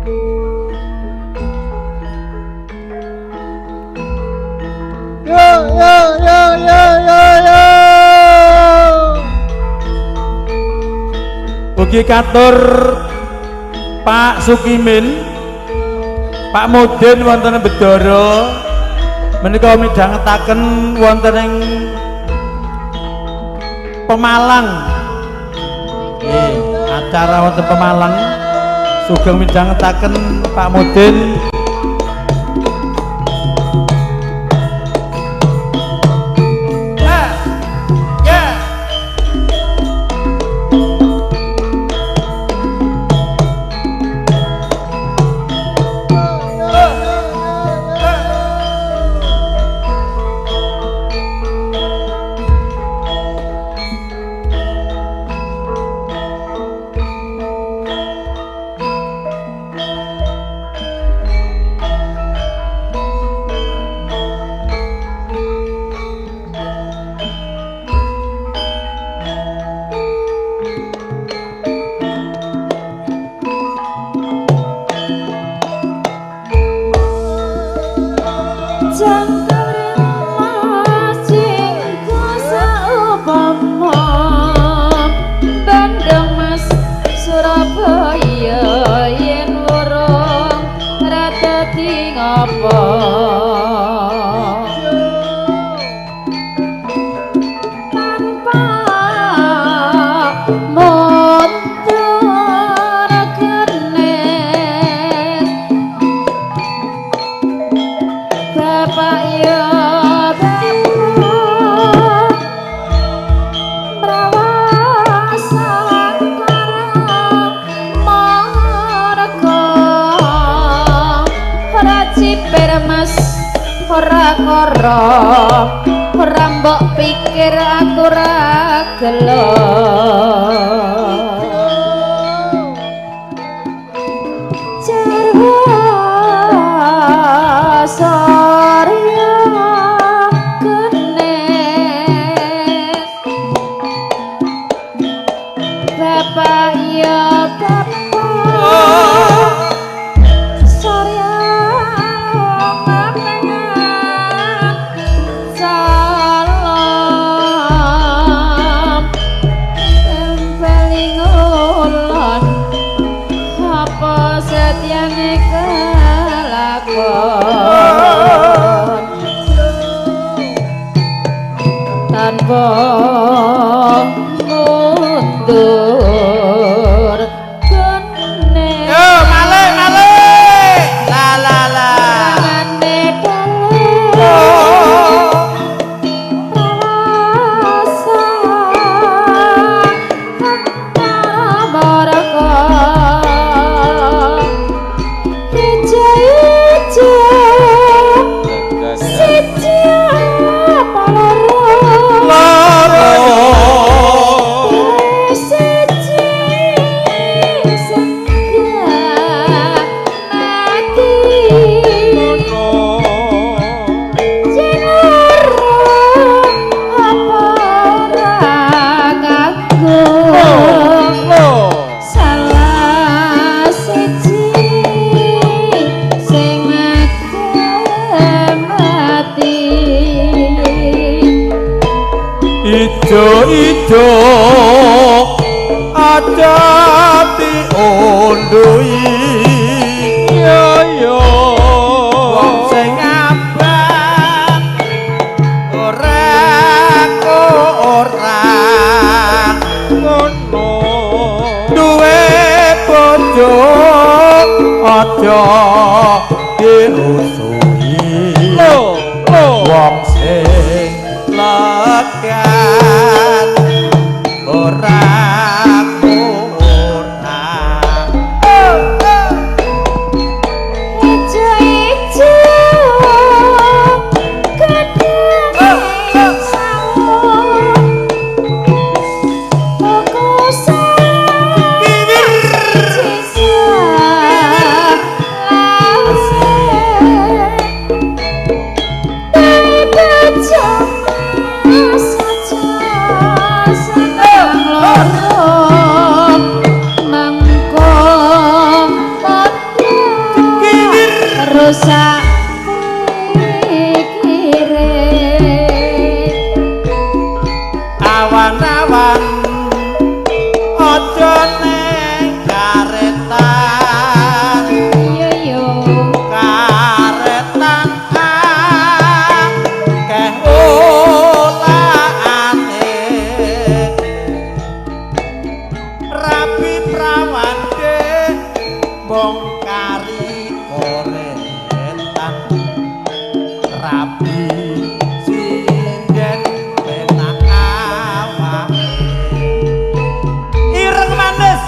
Ugi katur Pak Sukimin, Pak Mudin wonten Bedoro menika midhangetaken wonten ing Pemalang. Nggih, acara wonten Pemalang sugeng midhangetaken Pak Mudin. Ora mbok pikir aku ra gelo jarwa sarya kene bapak ya bapak sarya tanpa mundur kene yo malih malih la la la ngane rasa baraka ijo-ijo siji ijo adati ondoi yo yo wong sing abang ora ngono duwe bojo aja dirusui wong sing lekan ora kurang ijo-ijo gedhe sawung fokus sisa kembang kari koretan rabi sinden penak awake ireng manis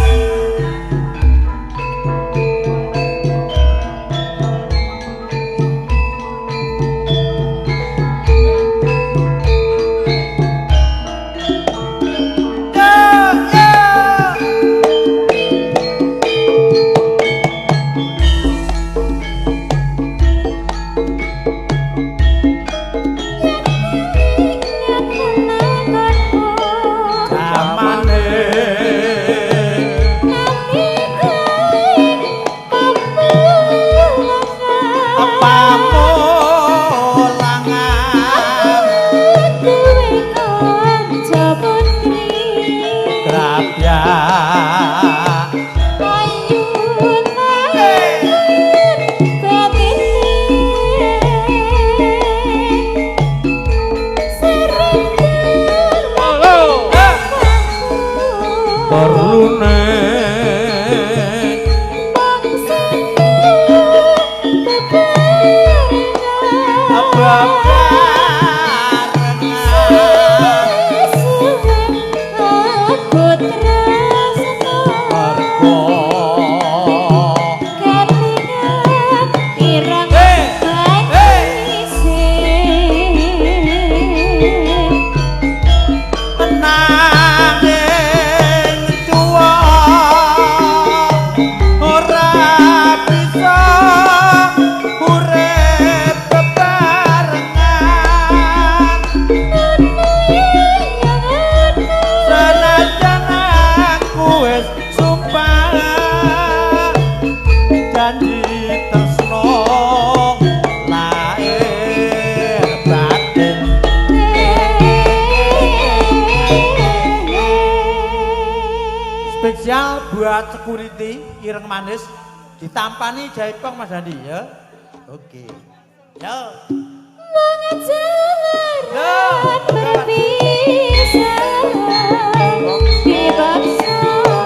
spesial buat security ireng manis ditampani jaipong Mas Andi ya. Oke. Yo.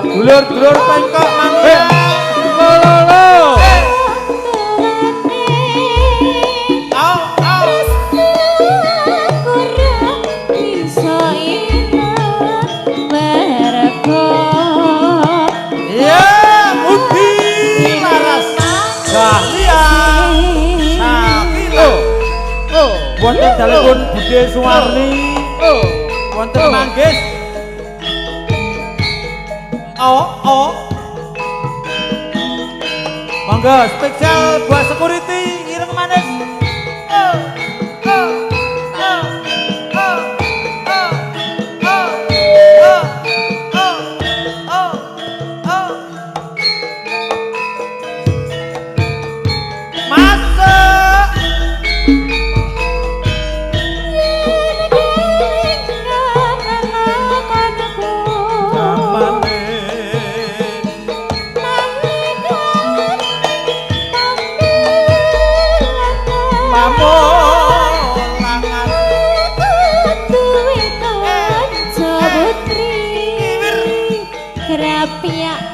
Dulur-dulur pengkok mangga. Lolo. Wonten dalipun Bude Suwarni. Wonten Manggis. Mangga spesial buat security ireng manis.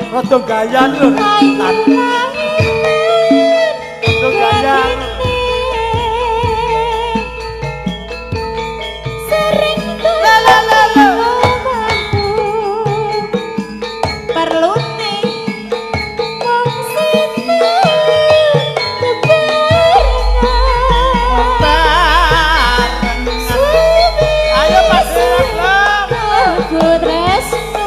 Rodong gayan lho. Rodong gayan. Sering perlu nih wong sini ayo Mas aku tresno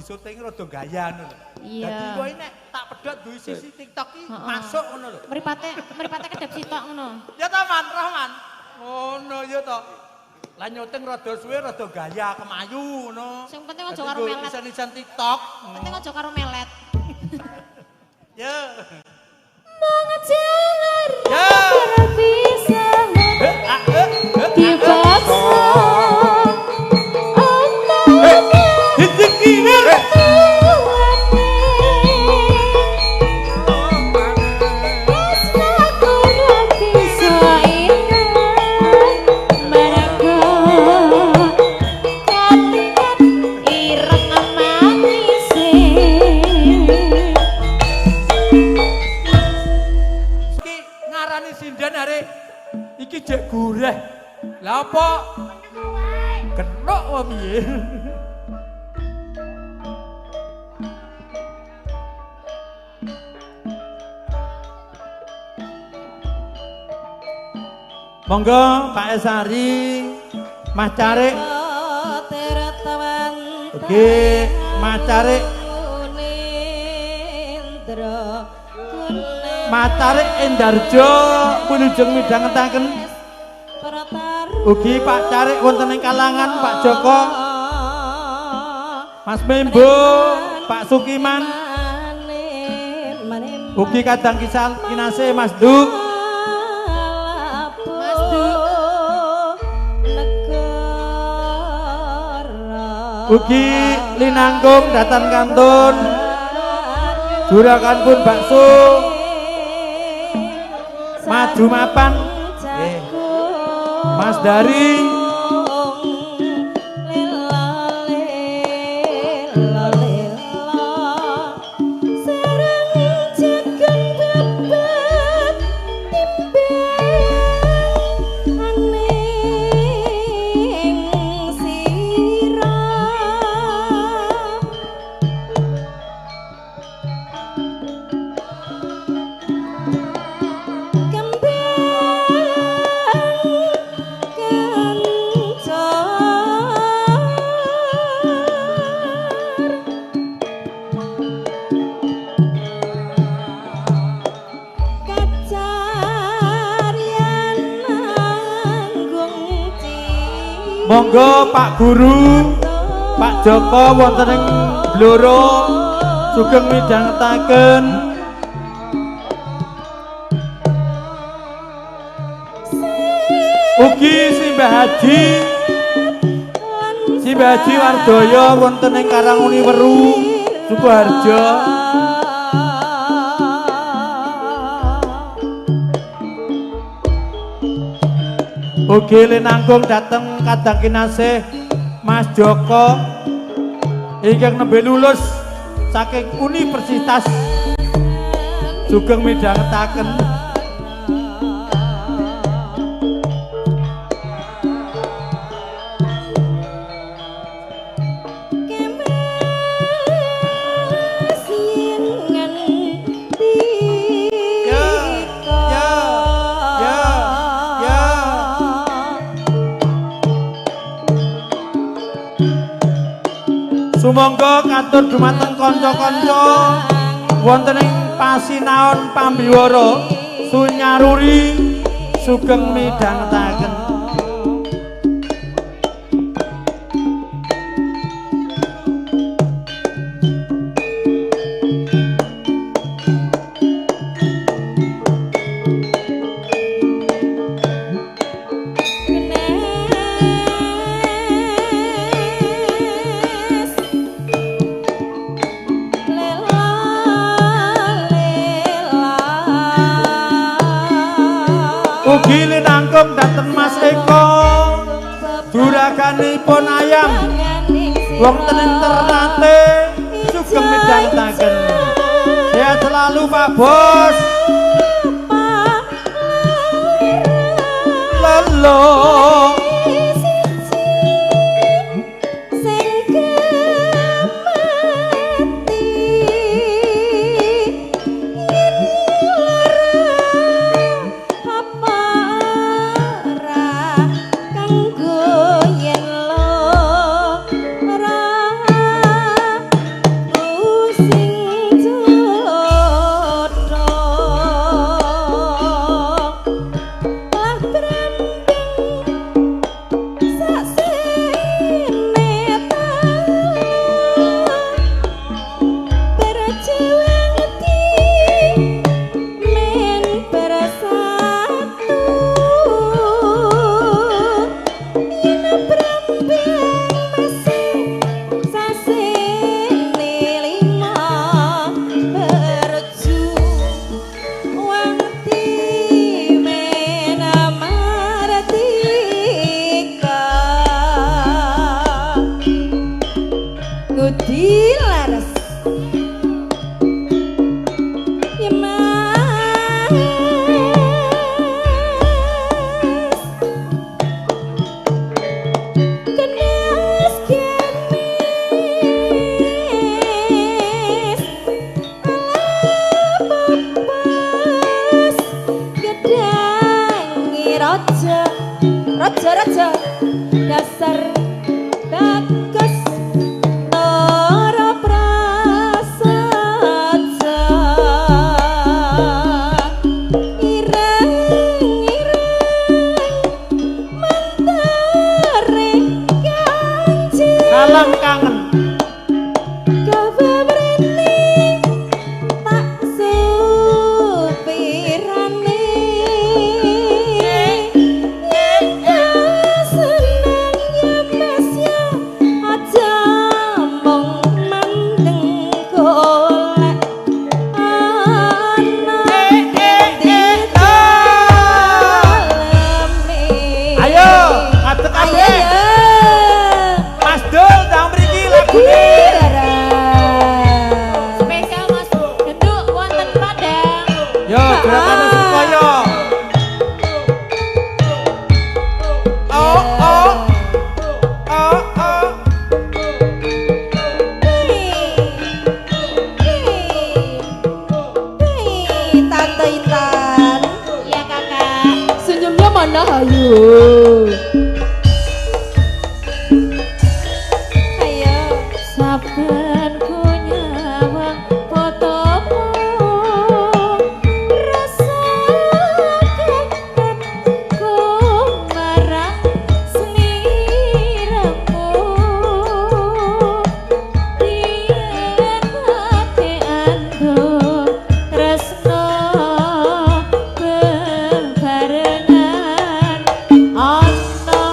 syuting rada gaya ngono. Iya. Dadi kowe nek tak tak pedhot duwe sisi TikTok iki masuk ngono lho. Mripate kedep sitok ngono. Ya ta Man, Rahman. Ngono ya to. Lah nyuting rada suwe rada gaya kemayu ngono. Sing penting aja karo melet. Isan-isan TikTok. Penting aja karo melet. Ya. Mengejar Ya. bisa dipaksa. Iki jek gureh. Lah apa? Kenok wae piye? Monggo Pak Esari, Mas Carik. Oke, Mas Carik. Matarik Endarjo punujeng midhangetaken. Ugi Pak Carik wonten ing kalangan Pak Joko, Mas Membo, Pak Sukiman. Ugi kadang kisah kinase Mas Duk. Ugi linanggung datan kantun. Juragan pun bakso. Maju mapan Mas Dari monggo Pak Guru, Pak Joko wonten ing Bloro sugeng midhangetaken. Ugi Simbah Haji Wardoyo wonten ing Karanguni Weru, Sukoharjo. Ugi linanggung dateng kadang kinasih Mas Joko ingkang nembe lulus saking Universitas sugeng midhangetaken. Sumangga katur dumateng kanca-kanca wonten ing pasinaon pambiwara Sunyaruri sugeng midhangetaken. Ugi linanggung dateng Mas Eko juraganipun ayam wonten ing Ternate sugeng midhangetaken. Sehat selalu Pak Bos. Lelo raja-raja dasar bagus Tara prasaja ireng-ireng mentare kanji Kalang kangen. gawe mrene tak supirane seneng ya mas ya aja mung mandeng golek Ayo, ngadeg ayo kabeh. ya Mas Dul tang mriki lagune. Spesial Mas Genduk wonten Padang. Yo, gerakan supaya. Oh, oh. Oh, oh. Tante Intan Iya Kakak. senyumnya mana ayo ayo Saben ku nyawang fotomu rasa kangenku marang sliramu yen ate andum tresno bebarengan ana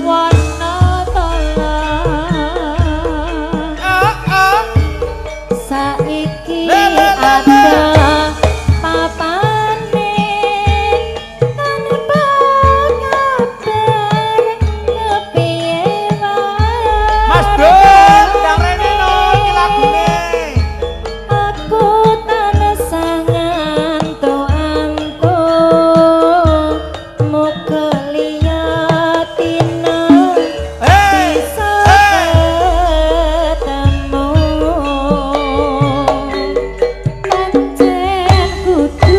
warna tolang Oh, oh. saiki Le, le, le, le. ada papane tanpa kabar kepiye wae Mas Dul tang rene no iki lagune. aku tansah ngantuk-antuk muga liyatina Hei, bisa hei. ketemu pancen kudu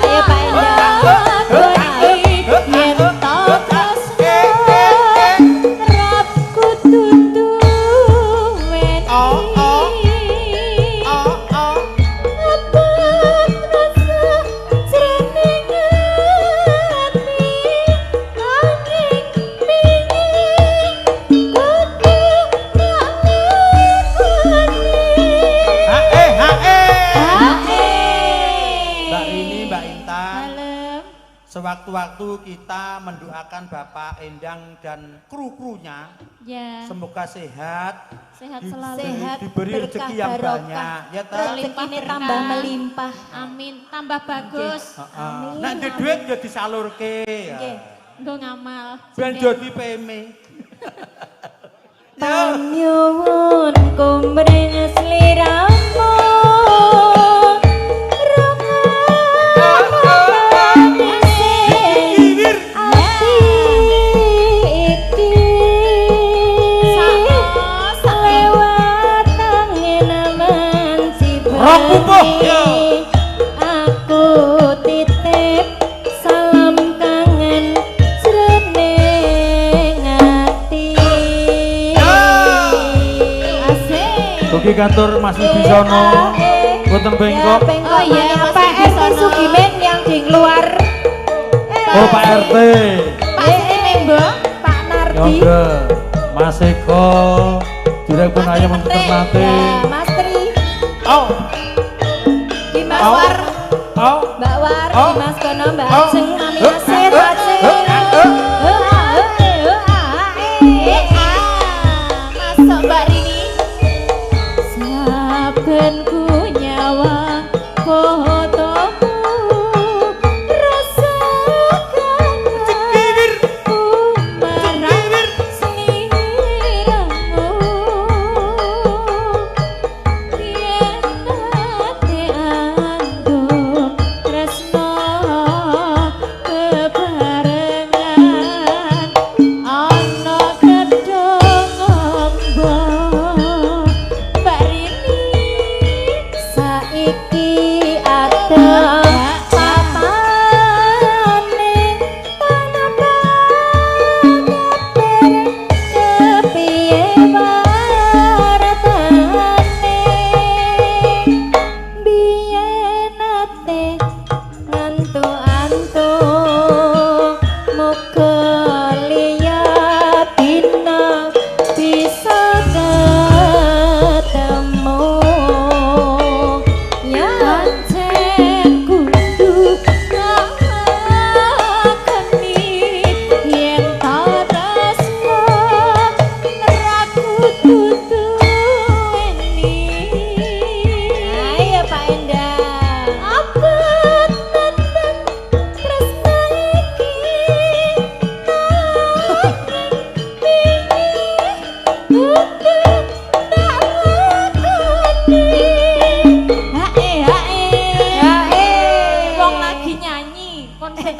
ayo Pak Endang lakoni yen to tresno rap kudu duweni Oh, oh. Oh, oh. apa rasa jroning ati angin pingin kudu Hae, hae. Hae. Mbak Rini, Mbak Intan. Dalem. Sewaktu-waktu kita mendoakan Bapak Endang dan kru-krunya Ya, semoga sehat, sehat selalu. sehat diberi berkah, rezeki yang barokah. banyak, ya ta? rezekine tambah melimpah Amin, tambah bagus. Heeh. Nek ndek duit ya disalurke. Nggih. Nggo ngamal. Ben dadi PM-e. panyuwun kumring sliramu Kiwir. ati iki Saos. lewat angin manci Rok pupuh, ya. aku titip salam kangen jroning ati asik Ugi kantor Mas Wibisono. Boten bengkok. Oh iya, Pak RT Sugimen yang di luar. Oh Pak RT. Pak Siti Membo. Pak Nardi. Yoga. Mas Eko. Direktur ayam untuk ternate. Ya, Mas Tri, Oh. Dimas Oh. War, Oh. Mbak War, Oh. Dimas Kono, Mbak Oh. Ajeng, Mami Oh. Asir, Oh. Aceh. Oh. Masuk Mbak Rini. Saben ku nyawang fotomu rasa kangenku marang sliramu yen ate andum tresno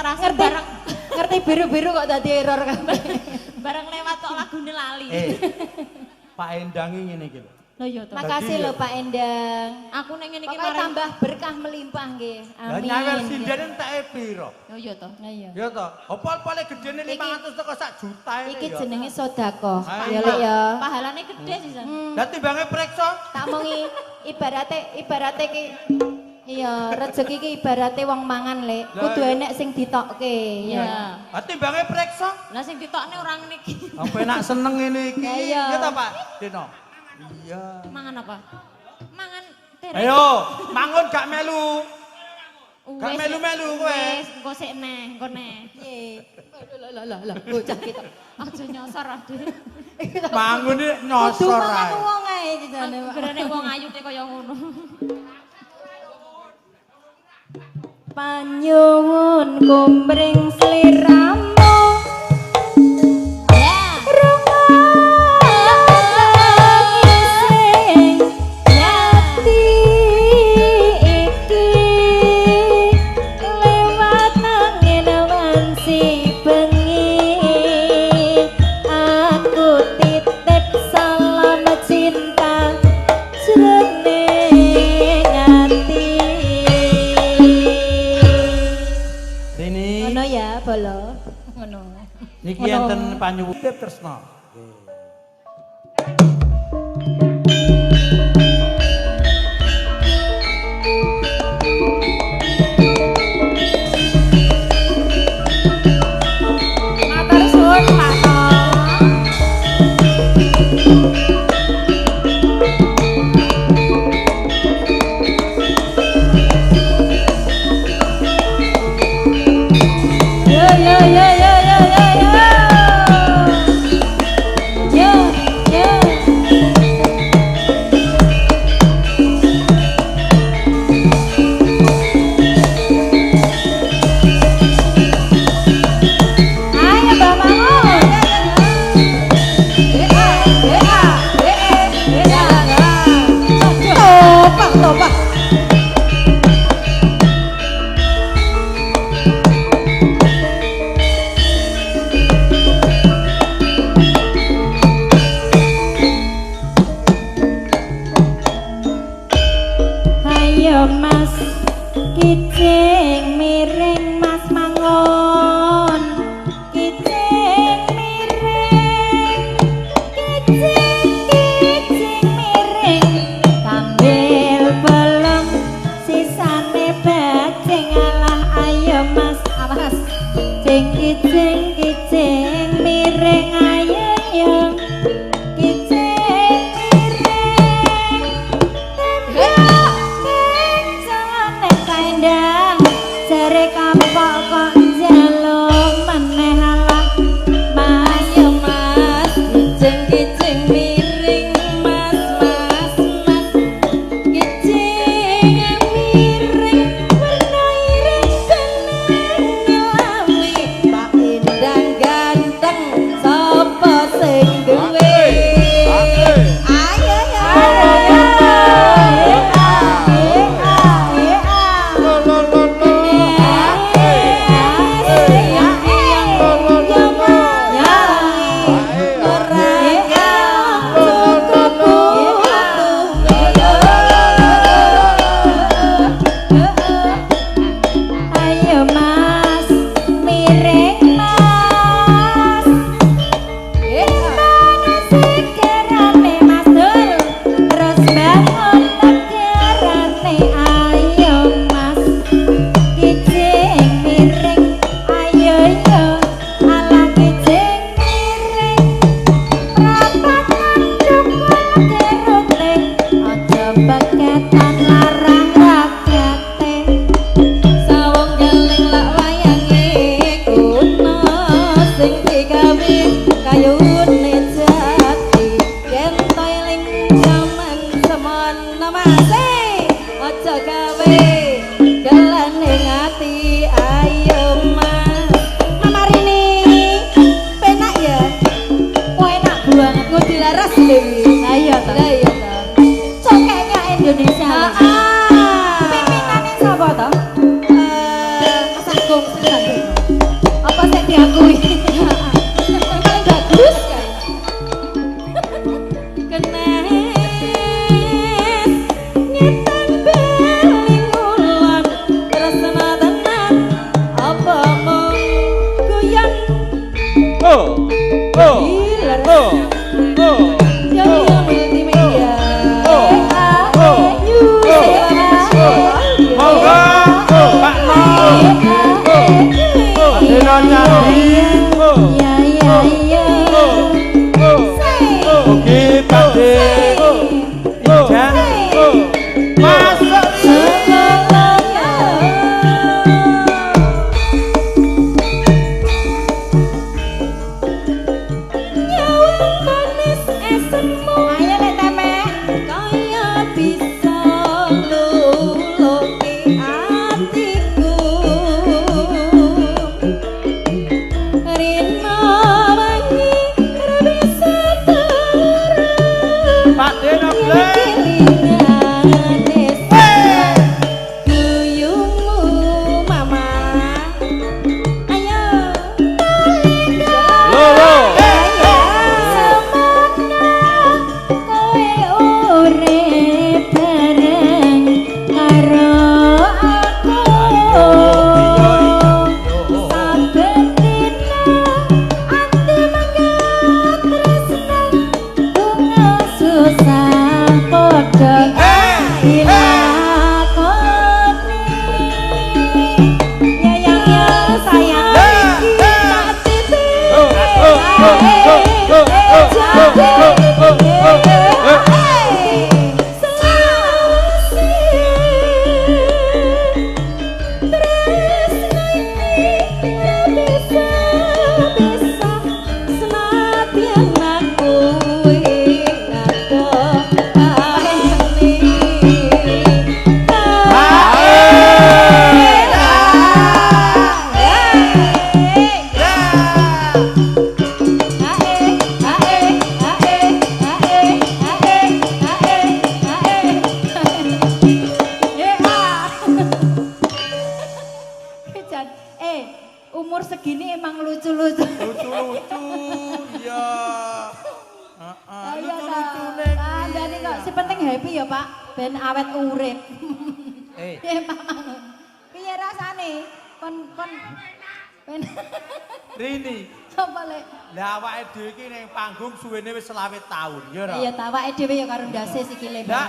terasa Ngerti bareng ngerti biru-biru kok tadi error kabeh. bareng lewat kok lagune lali. Pak Endangi ngene iki lho. Lho ya to. Makasih lho Pak Endang. Aku ning ngene iki Pokoknya mari tambah berkah melimpah nggih. Lah Amin. nyawer sinden enteke piro? Yo yo to. Nah, iya. Ya to. Apa-apa gedene 500 teko sak juta Iki ya. jenenge sedekah. Ayo. Ya lek ya. Pahalane gede sih, San. Lah timbange preksa. Tak mongi ibarate ki iya rezeki ki ibarate wong mangan lek Lah, kudu iya. enek sing ditokke Iya. Lah timbange preksa. Lah sing ditokne orang niki. Apa enak seneng ngene iki. Iya. Ya ta Pak Dino. Iya. Mangan apa? Mangan terek. Ayo, mangun gak melu. Gak Wes, melu-melu kowe. Wes, engko sik neh, engko neh. piye lah bocah kita Aja nyosor ade. Mangun iki kudu nyosor mangan ae. wong ae jane Pak. Gerane wong ayu te kaya ngono. Panyuwun kumbring sliramu Ya. Rini, Ngono ya, bolo. Ngono. niki enten panyuwun tresna. Matur suwun, Pak Tom. Yo yo yo yo yo yo yo. Yo yo. Ayo Mbak Mangun. Topak topak. Ayo Mas kicing miring Mas Mangun kicing miring kicing miring sambil belum sisane bajing alah ayo Mas awas kicing miring ayo yo kicing miring jangan kaendang jare kampok kok njaluk meneh alah Mas yo Mas kicing miring Mas kicing miring warna ireng ngelawi Pak Endang ganteng sapa sing duwe ayo Ayo Mas, miring Mas. Sekarane Mas Dul, terus bangun tegarane ayo Mas. Kicing miring, ayo yo, ala kicing miring. Rapatan cukul kerute, aja baketan larang rakate. Sawung geling lak wayange kuno sing digawe kayune jati yen toiling jaman semono mase aja gawe gelane ngati ayo Mas Mamarini penak ya kok enak banget kok dilaras lho lah iya ta cokeknya Indonesia pimpinane sapa to Mas Agung Sri Umur segini emang lucu-lucu. Lucu-lucu, iya. Lucu-lucu nih. Jadi kok si penting happy ya Pak, ben awet urip. Ya Pak. Piye rasane? Kon Rini. Apa lek? Lah awake dhewe iki ning panggung suwene wis 20 tahun, ya ora? Iya, ta awake dhewe ya karo ndase sikile. Lah,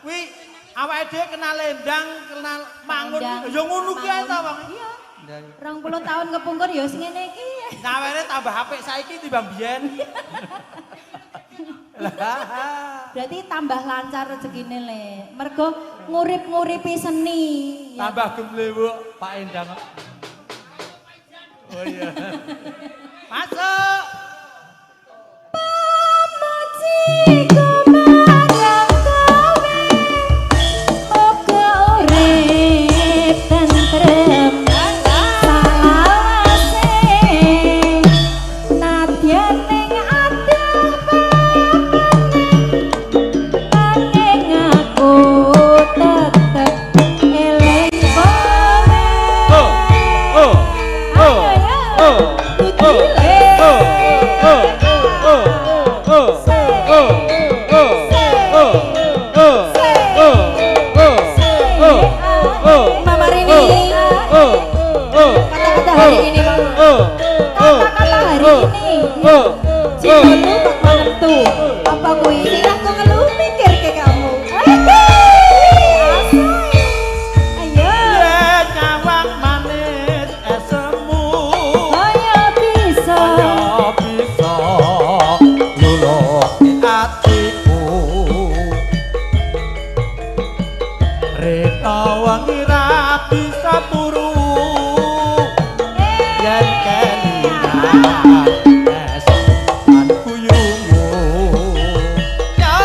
kuwi awake dhewe kenal lendang, kenal mangun, ya ngono ki ae ta, Bang. Iya. 20 tahun kepungkur ya sing ngene iki. Ngawene tambah apik saiki timbang biyen. Berarti tambah lancar rezekine le. Mergo ngurip-nguripi seni. Tambah gemlewuk Pak Endang. Oh iya. Masuk. Pamuji kumarang kowe. Moga urip tentrem. Mama Rini. Kata-kata hari ini Mama. Kata-kata hari ini. Cintamu bak menentu. Apa kuwi aku ngeluh mikir ke kamu. Ayo. Nyawang manis esemu. Ayo bisa. Luluh atiku. Reta wangi ra bisa turu. Yen kelingan esan kuyumu. Ya.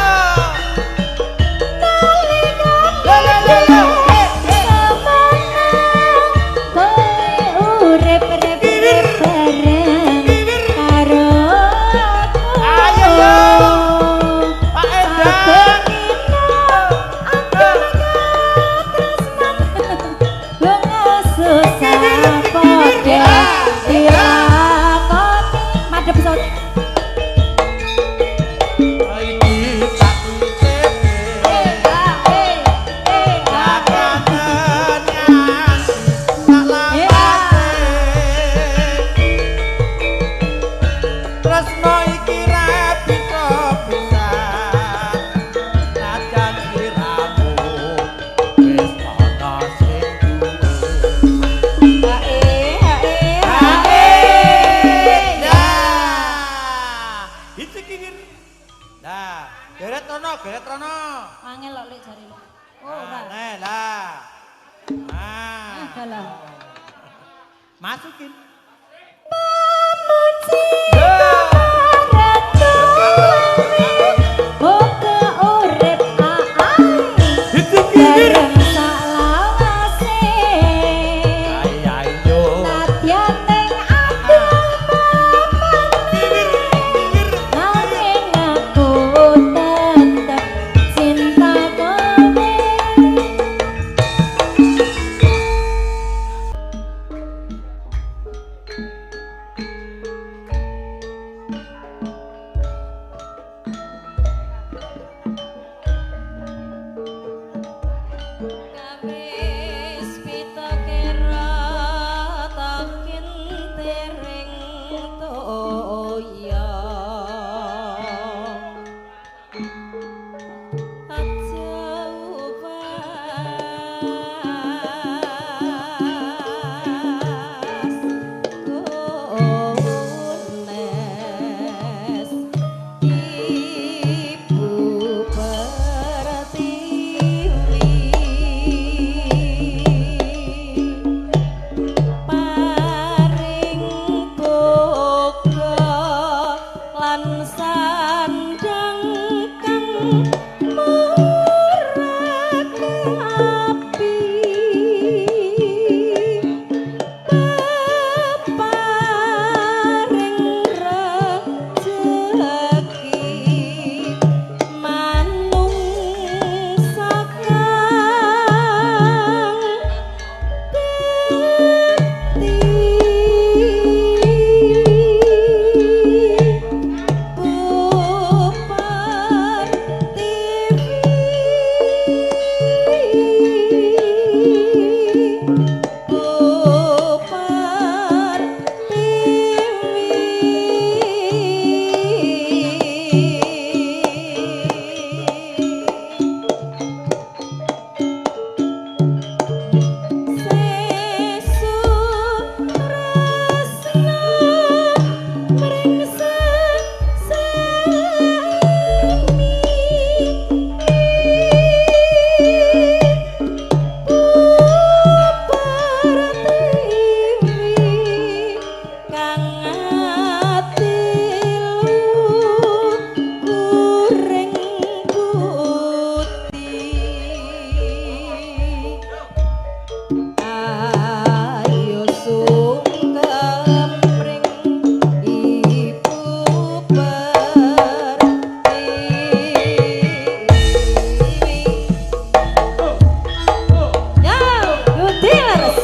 Tresno Alah. Masukin. Memuji Ya. Moga urip aai Dikir. bareng salawase Ayo. nadyan ning ati nanging aku tetep cinta kowe. Kawis pitakera takin tering toya aja ubas gones ibu pertiwi paring boga lan sandang kang murake api peparing rejeki manungsa kang Sesu tresna mring pertiwi kang atilu kuring putih. Ayo sungkem ring ibu pertiwi. Ya, Yudi laras.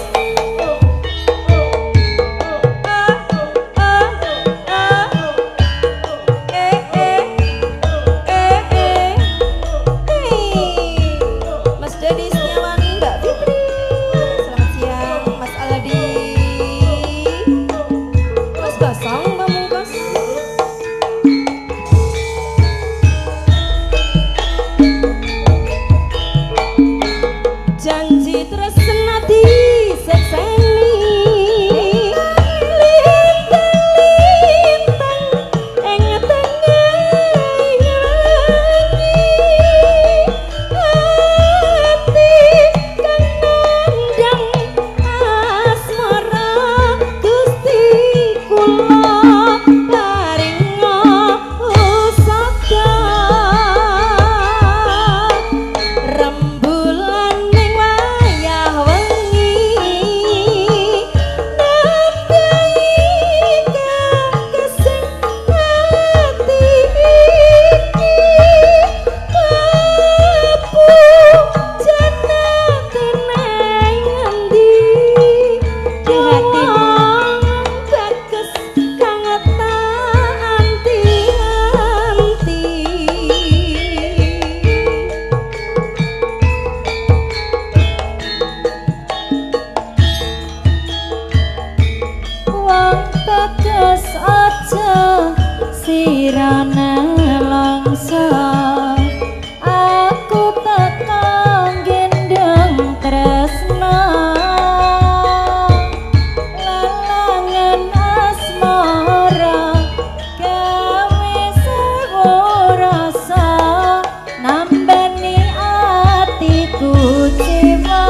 Mas Dedi Setiawan, Mbak Fitri. Selamat siang, Mas Aladi. Mas Basang, Mbak Mungkas. Janji tresna disekseni lintang-lintang ing tengah ati kang nandhang asmara Gusti kula paringa usada rembulan ning wayah wengi nedai kakesing ati iki kapujana teneng endi wong kakes kang anti-anti. Wong tetes aja sirane langsa aku tekan gendeng tresna lalangan asmara gawe sewo rasa nambani atiku ciwa.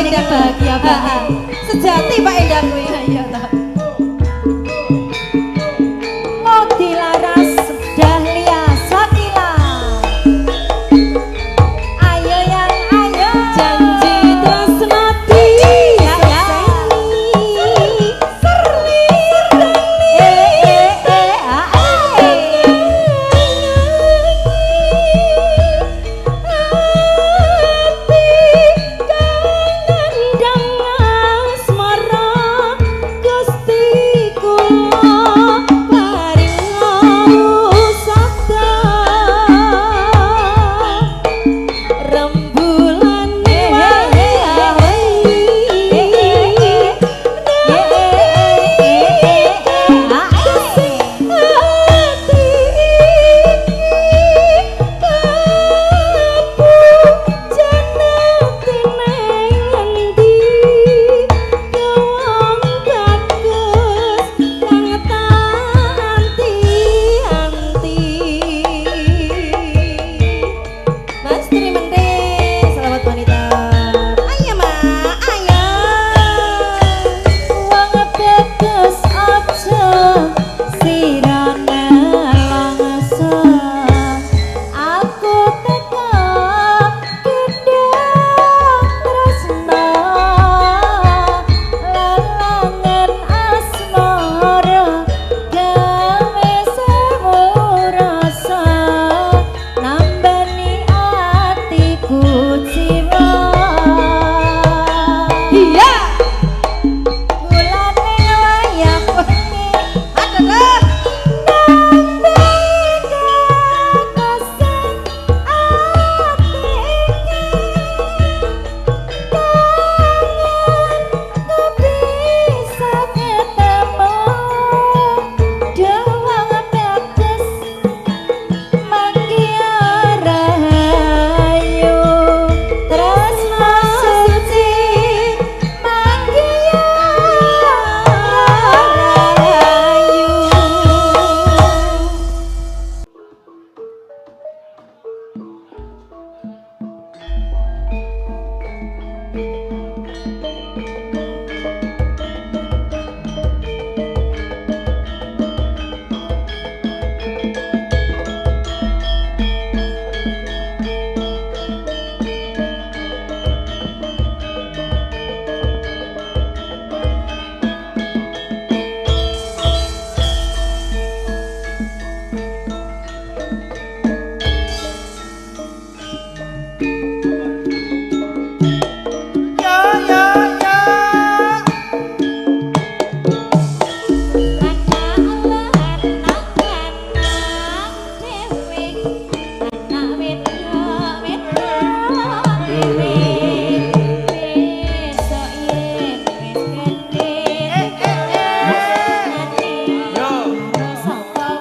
Endang bahagia banget. Sejati Pak Endang kuwi. Iya toh. Mau dilaras Dahlia Sakila. Ayo yang ayo janji tresnati. Ya ya. Serli.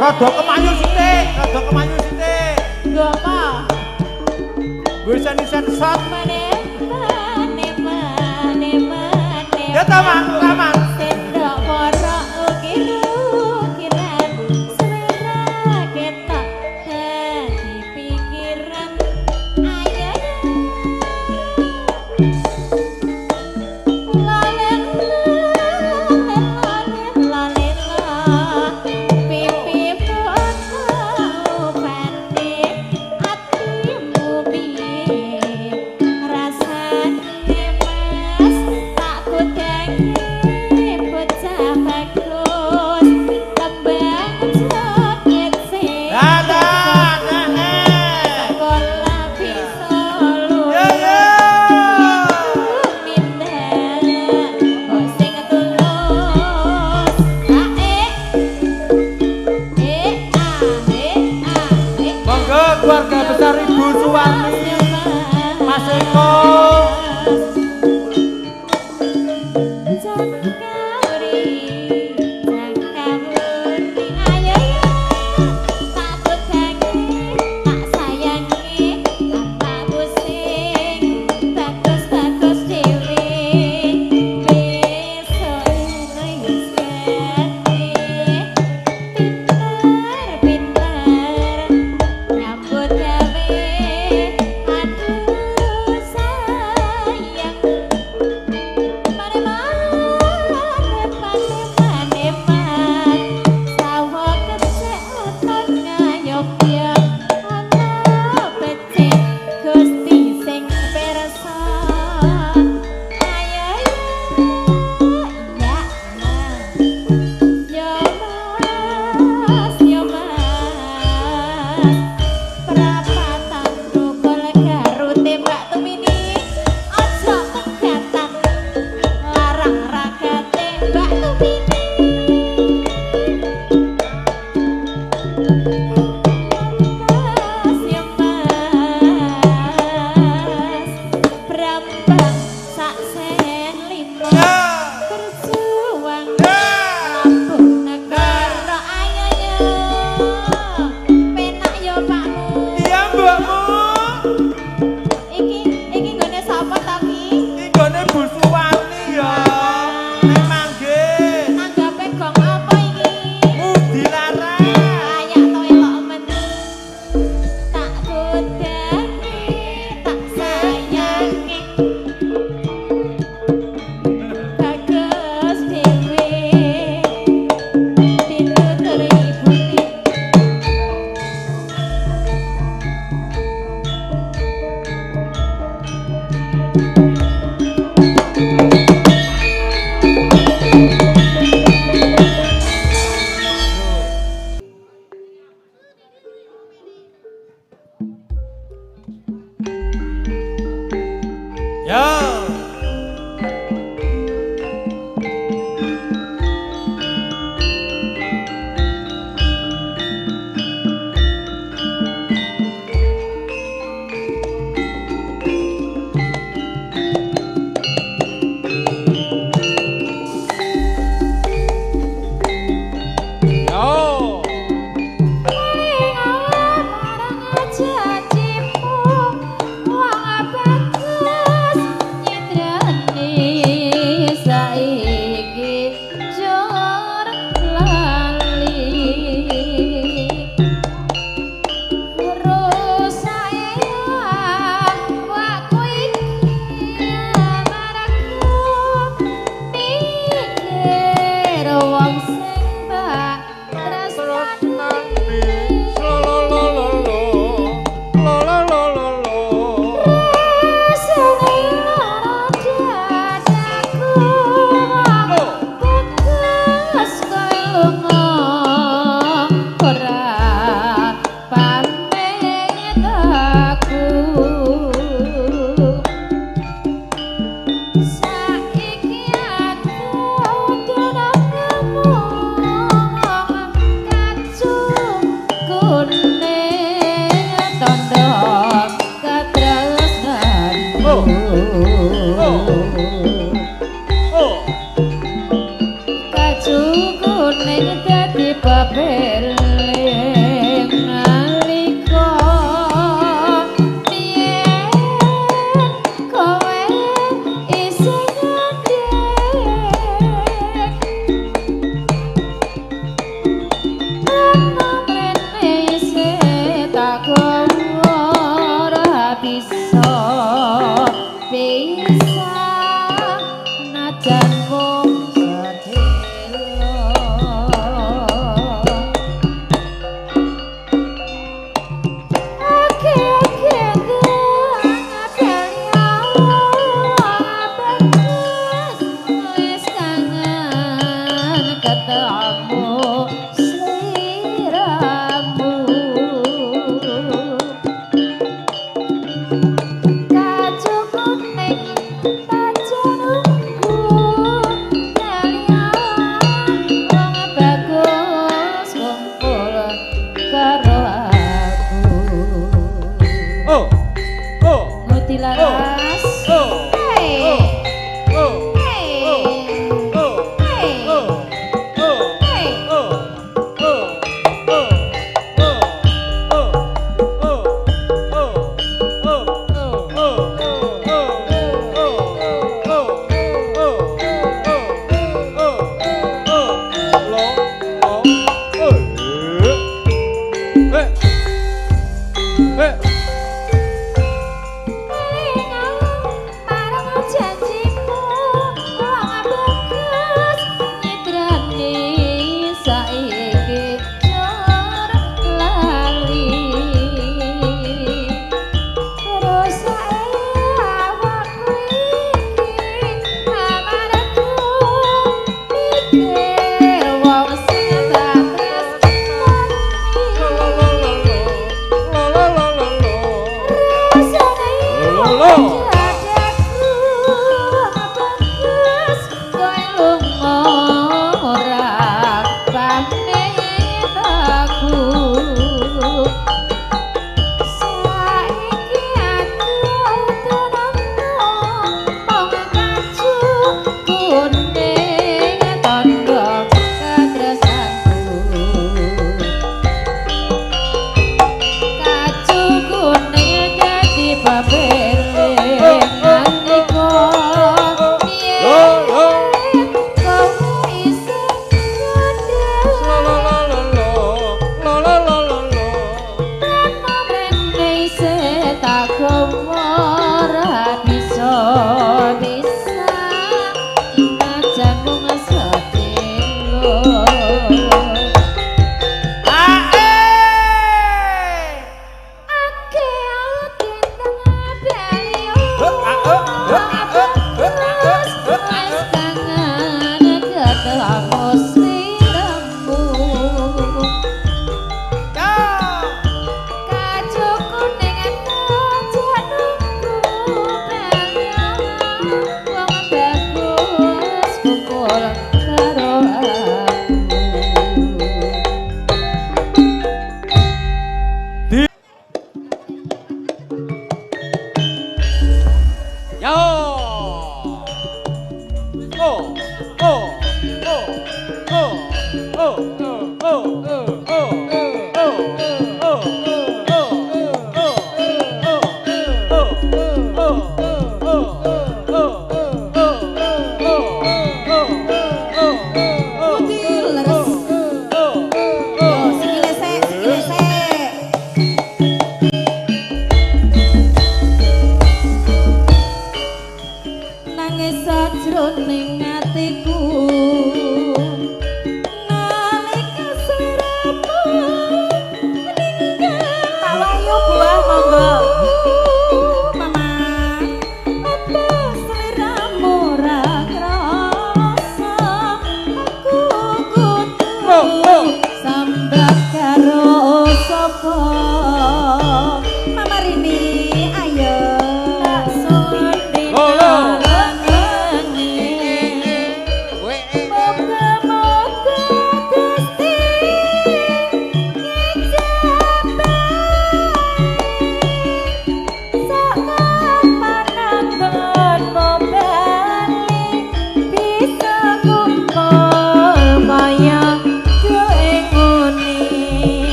Rada kemayu sithik, rada kemayu sithik. Nggo apa? Gue sen-sen shot. Mane. Ya tamang, tamang. Sendok porok ukir-ukiran selera ketok dadi pikiran. Ayo lalen pipi foto pandhe atimu piye rasane mas tak kudangi bocah bagus kembang joget sing sekolah bisa lu mindah sing tulus Monggo keluarga besar Ibu Suwarni, Mas Eko. Nyambut gawe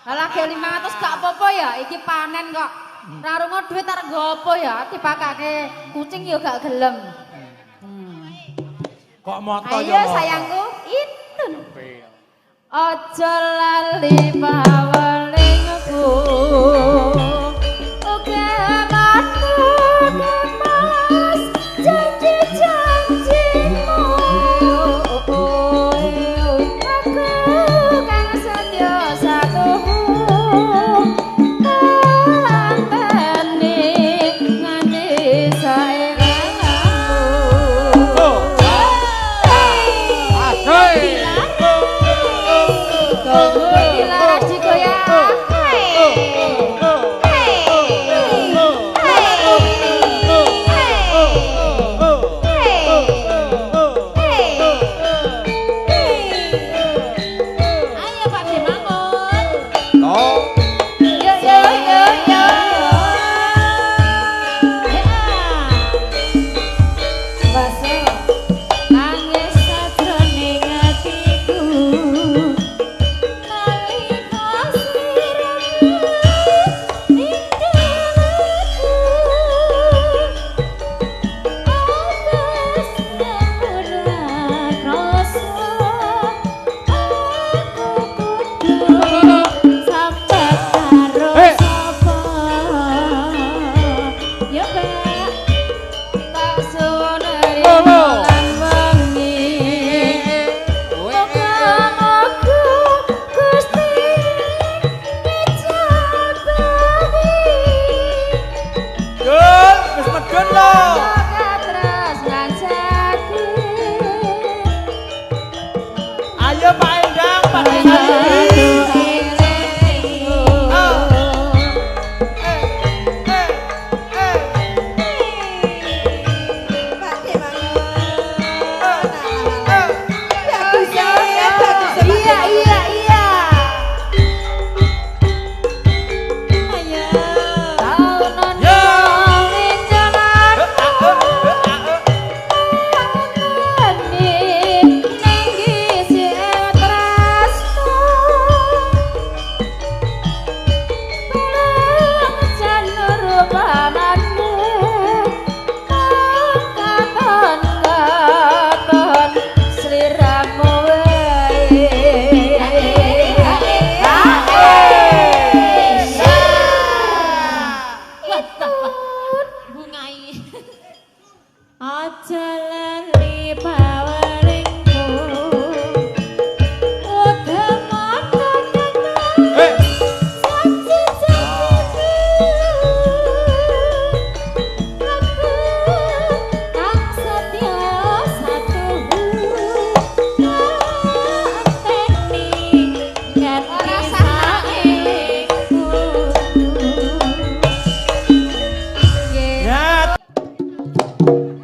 Lagi 500 gak apa-apa ya, iki panen kok. Ra rungo duit arep nggo ya, dipakake kucing ya gak gelem. Kok moto ya. Ayo sayangku, itu. Aja lali pawelingku. Oke matu mas janji-janjimu. Aku kang setya satumu. Dilarang digoyang.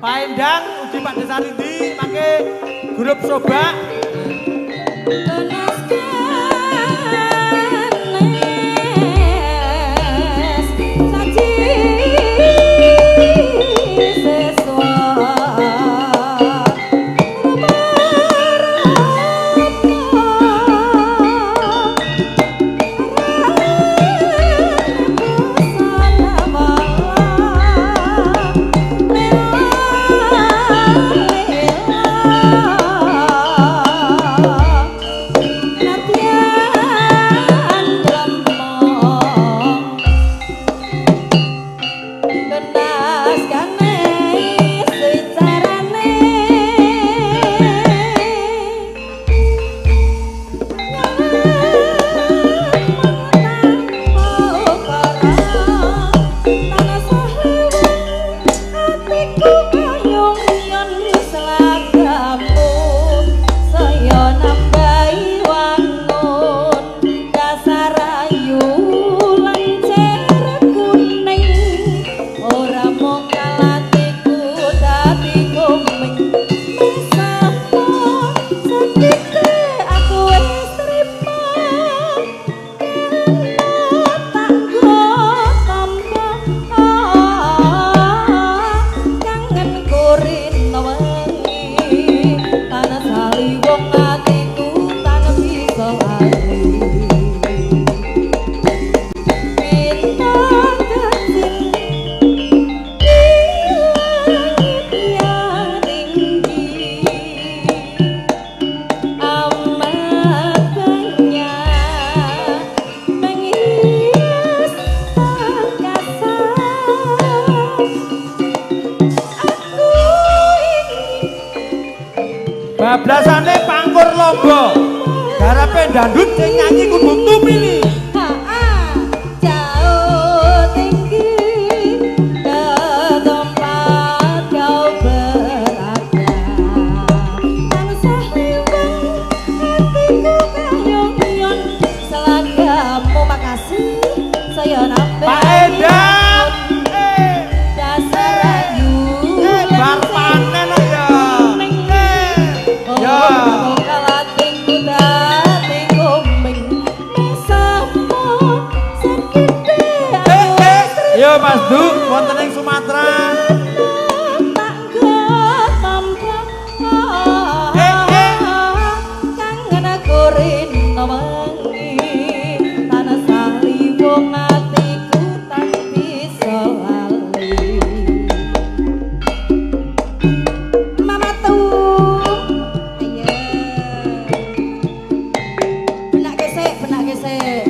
Pak Endang ugi Pak Desarindi mangke grup Sobak. Bablasane pangkur lomba. Garape dandut sing nyanyi kudu tumili. Jauh tinggi ke tempat kau berada. Tansah liwang hatiku kayong-yon selagamu makasih saya nambah. Pak Endang. Dasar ayu. Bar panen ya. Ya. Yo Mas Du, wonten ing Sumatera. Kangen aku rindu wengi tanah sali wong atiku tak bisa lali. Mama tuh, ayo. Benak gesek, benak gesek.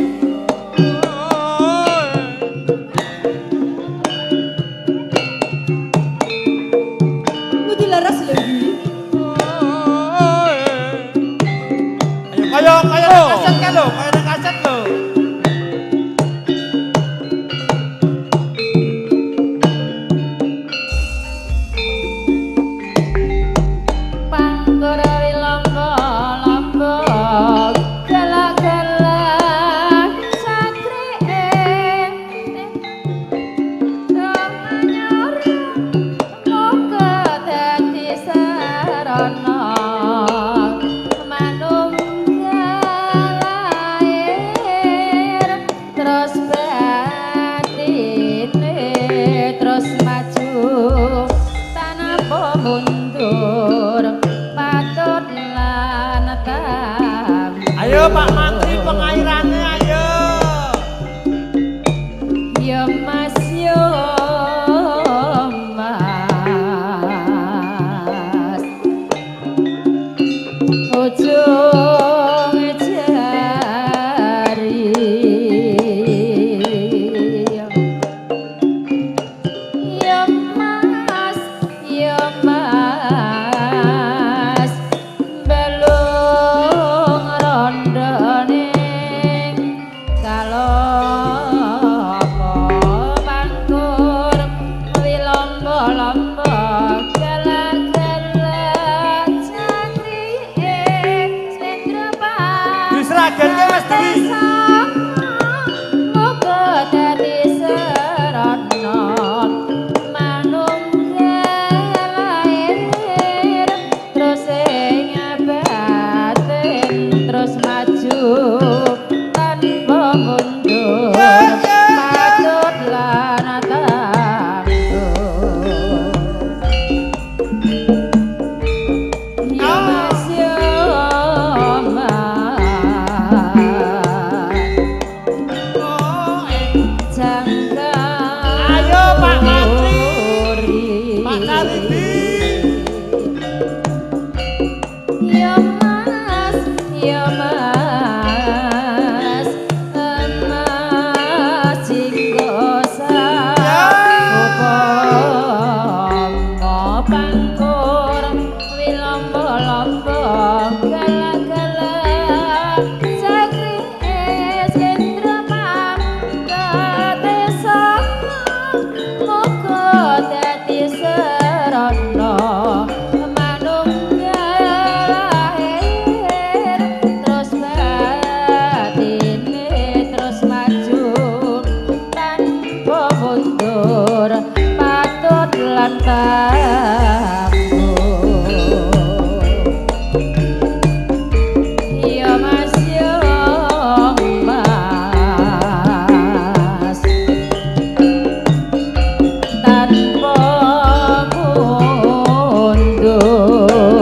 Ya Mas ya Mas tanpa mundur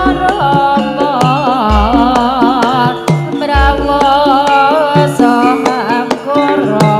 Rama-rama mrawasa angkara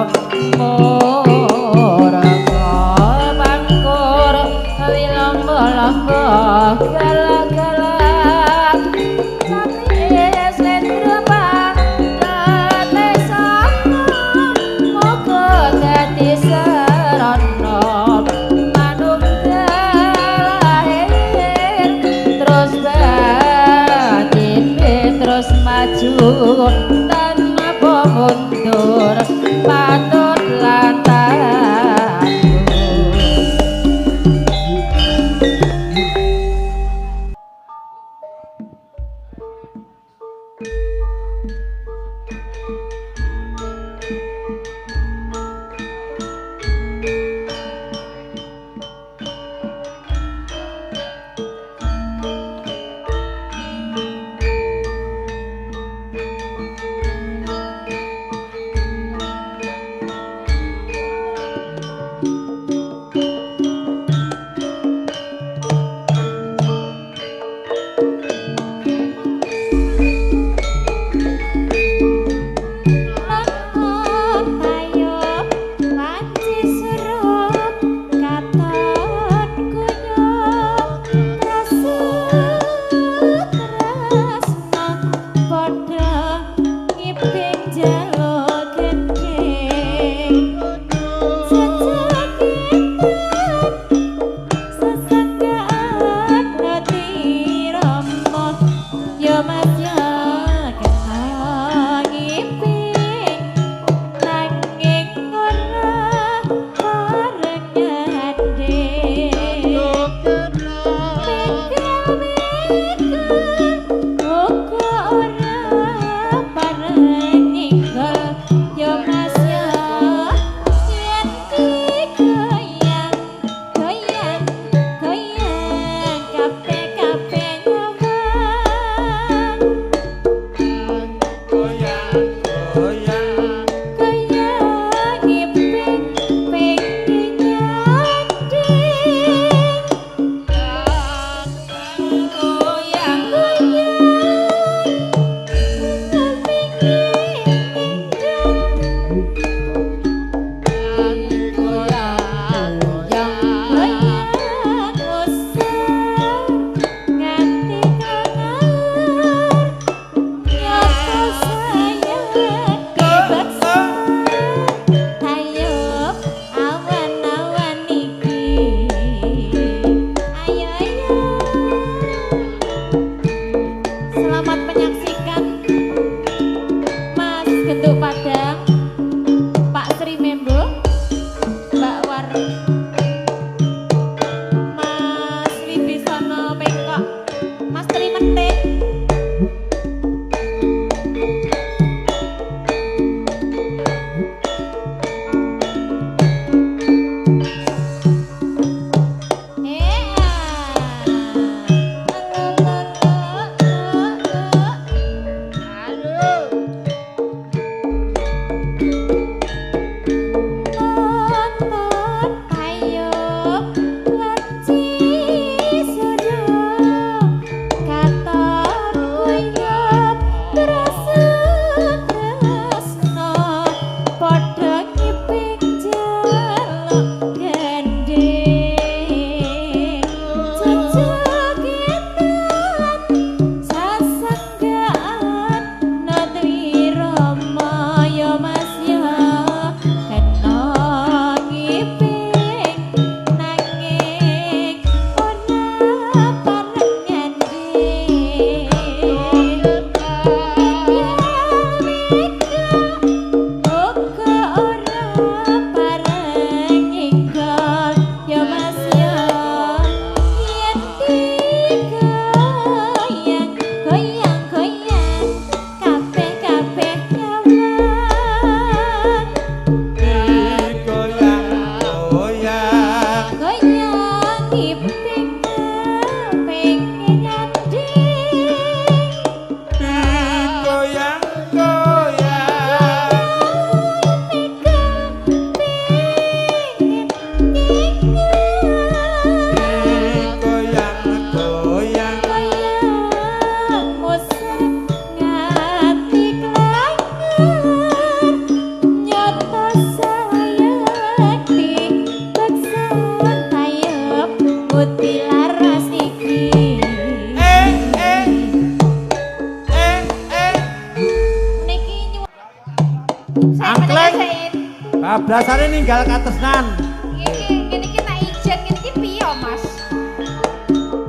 Sein. Bablasane ninggal katresnan. Ngene iki nek ijen ngene iki piye, Mas?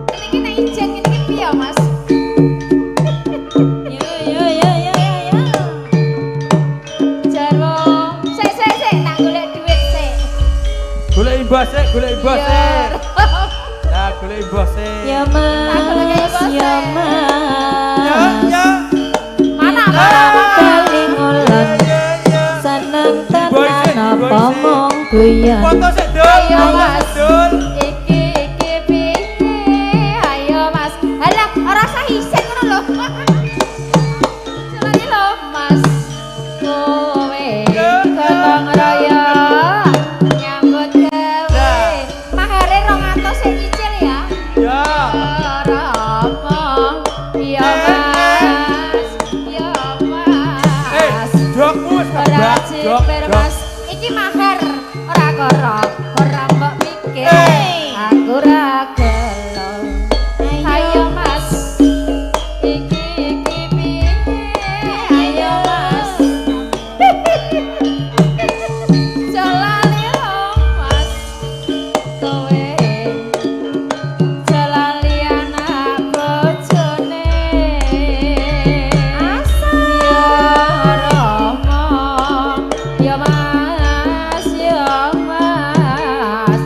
Ngene iki nek ijen ngene iki piye, Mas? Yo. Jarwo. Sik, tak golek duit sik. Golek imbas sik, golek imbas Iya. sik. Nah, golek imbas sik. Ya Mas, ya Mas. Ya. Mana? Paling ulen seneng tenan apa mong guyon. Foto sik, Dul. Ayo, Foto Mas. sik, Dul. Iki piye? Ayo Mas. Halah, ora usah isik ngono lho. Jalani lho, Mas. Kowe gotong royong nyambut gawe. Mahare 200 sik nyicil ya. Ya. Ora apa. Ya Mas. Ya Mas. Jokmu wis Ora kebak, jok. ciper Mas. Iki mahar ora koro, ora mbok mikir. Aku ra gelo. Ayo Mas. Iki piye? Ayo Mas. Jalani lho Mas. Kowe jalani anak bojone. Ya Rama. Ya Mas, ya Mas.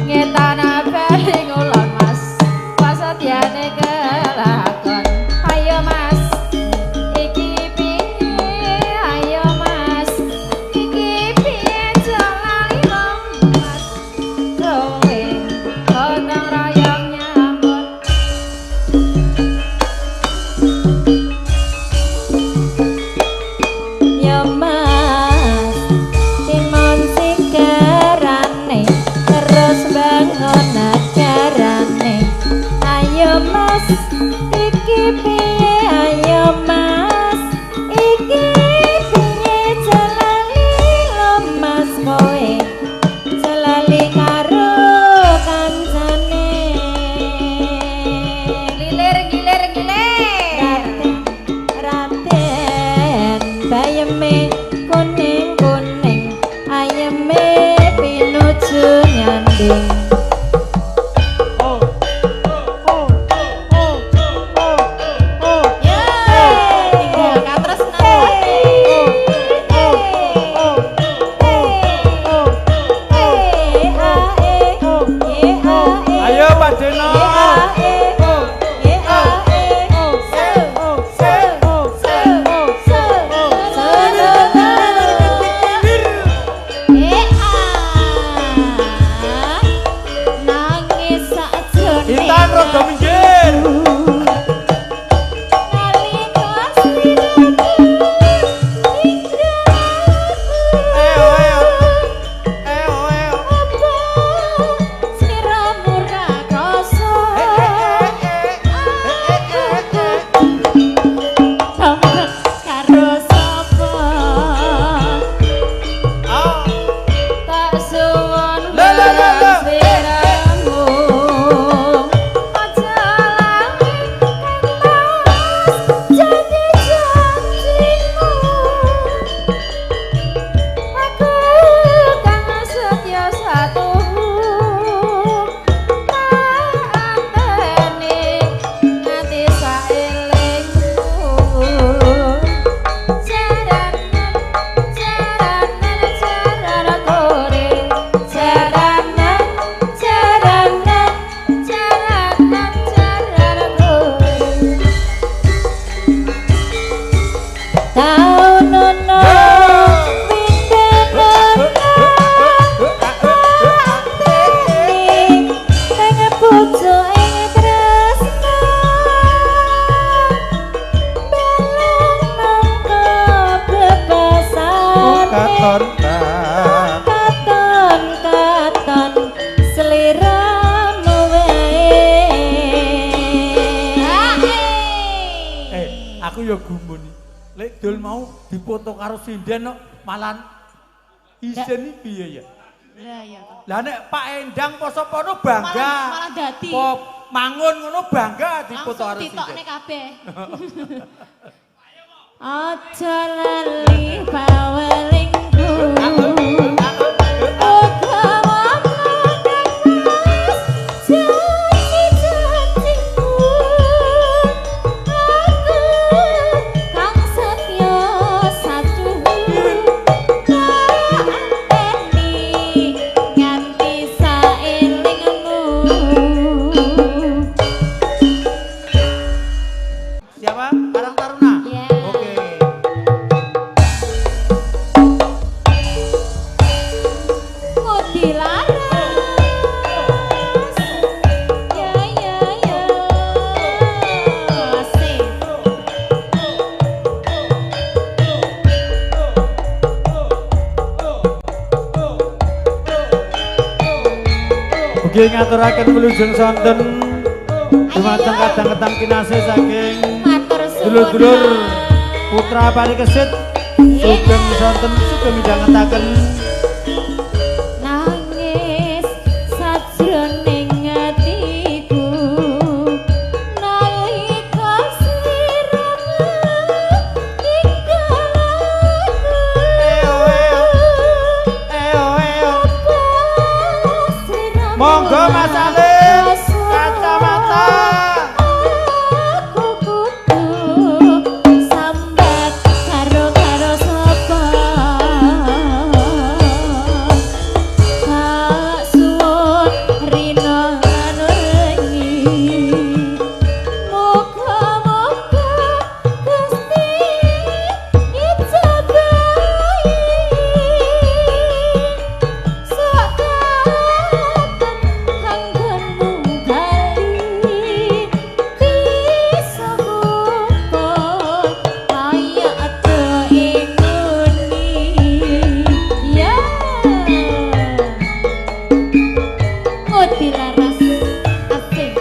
Ngetana beling ulon Mas. Pasadyane kelakon. Ayo Mas. Iki piye? Ayo Mas. Iki piye jalani lho Mas. Kowe gotong royong nyambut. Ya Mas, timun sigarane terus bangun acarane. Ayo Mas, iki piye? Ayo Mas, iki piye? Jalani lo Mas kowe, jalani karo kancane. Gilir. Raten bayeme kuning ayeme pinuju nyanding. Ayo Pak Deno. Intan rada minggir. Ayo. Tak suwon Lah. balas sliramu. Aja lali Mas, janji-janjimu. Aku kang setya satu. Tak anteni nganti saelingmu. Jaranan kore. Jaranan kore. Taunono pengen pujo ing tresna beleng nangka bebasane katon seliramu wae. Aku ya gumun. Lek Dul mau dipoto karo sinden kok malan isin iki piye ya? Lah iya. Lah nek Pak Endang poso-pono bangga. Malah dadi. Pop mangun ngono bangga dipoto Langsung karo ditokne sinden. kabeh. Aja lali bawelingku uga wakas janji-janjiku aku kang setya satu tak anteni nganti saelingmu. Siapa? Karang Taruna? Ya. Oke. Ngudi laras. Ya ya ya. Asik. Ugi ngaturaken wilujeng sonten dumateng kadang-kadang kinasih saking Matur suwun. dulur-dulur putra parikesit sugeng sonten sugeng midhangetaken Nangis sajroning atiku nalika sliramu ninggal aku. Monggo Mas Alim kacamata. Aku kudu sambat karo sapa. Kak suwun rina nurungi. Moga-moga Gusti ngijabahi. Sok kanggonmu bali bisa mupo kaya ado inguni ya ngudi laras asik.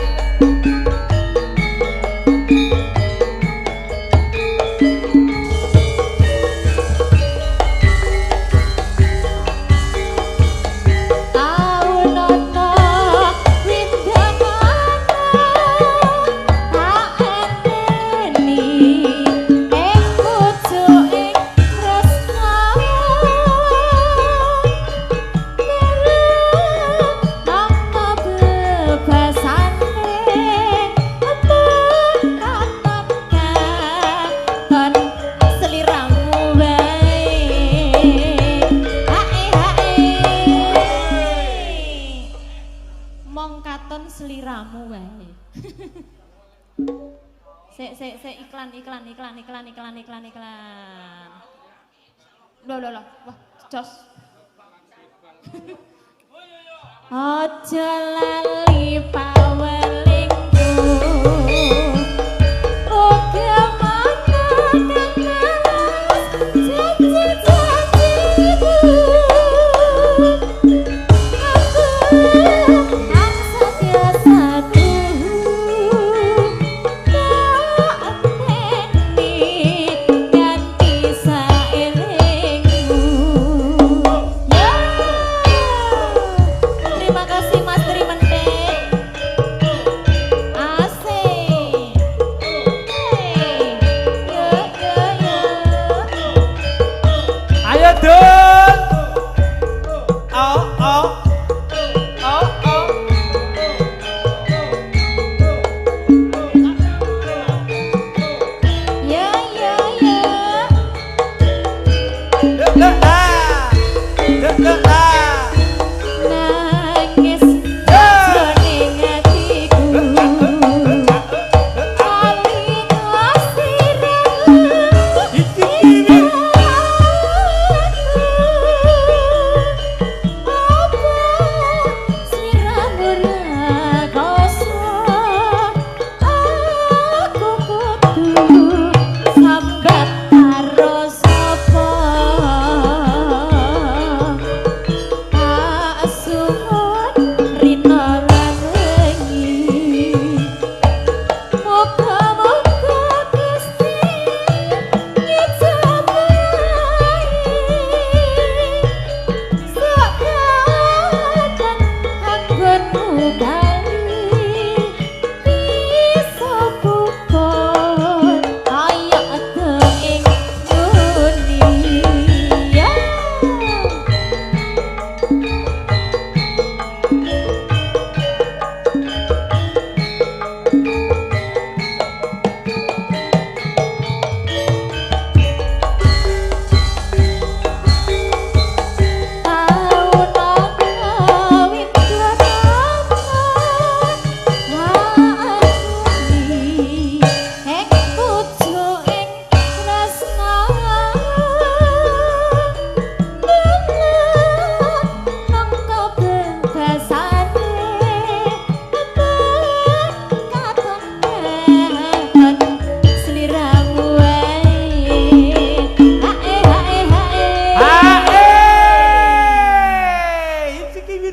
Tau nono windamana tak enteni ing pucuking tresna nampa bebasane kon seliramu wae mong katon seliramu wae. Sik iklan. Loh. Wah, jos. Aja lali pawelingku uga manakas janji-janjiku. Aku kang setya satu tak anteni nganti saelingmu. Ya. Terima kasih Mas Trimenting. Asik. Hey. Yo. Ayo Dul. Oh. Ya. Nangis sajroning atiku alina sliramu ninggal aku. Apa sliramu ra koso aku kudu sambat karo sapa.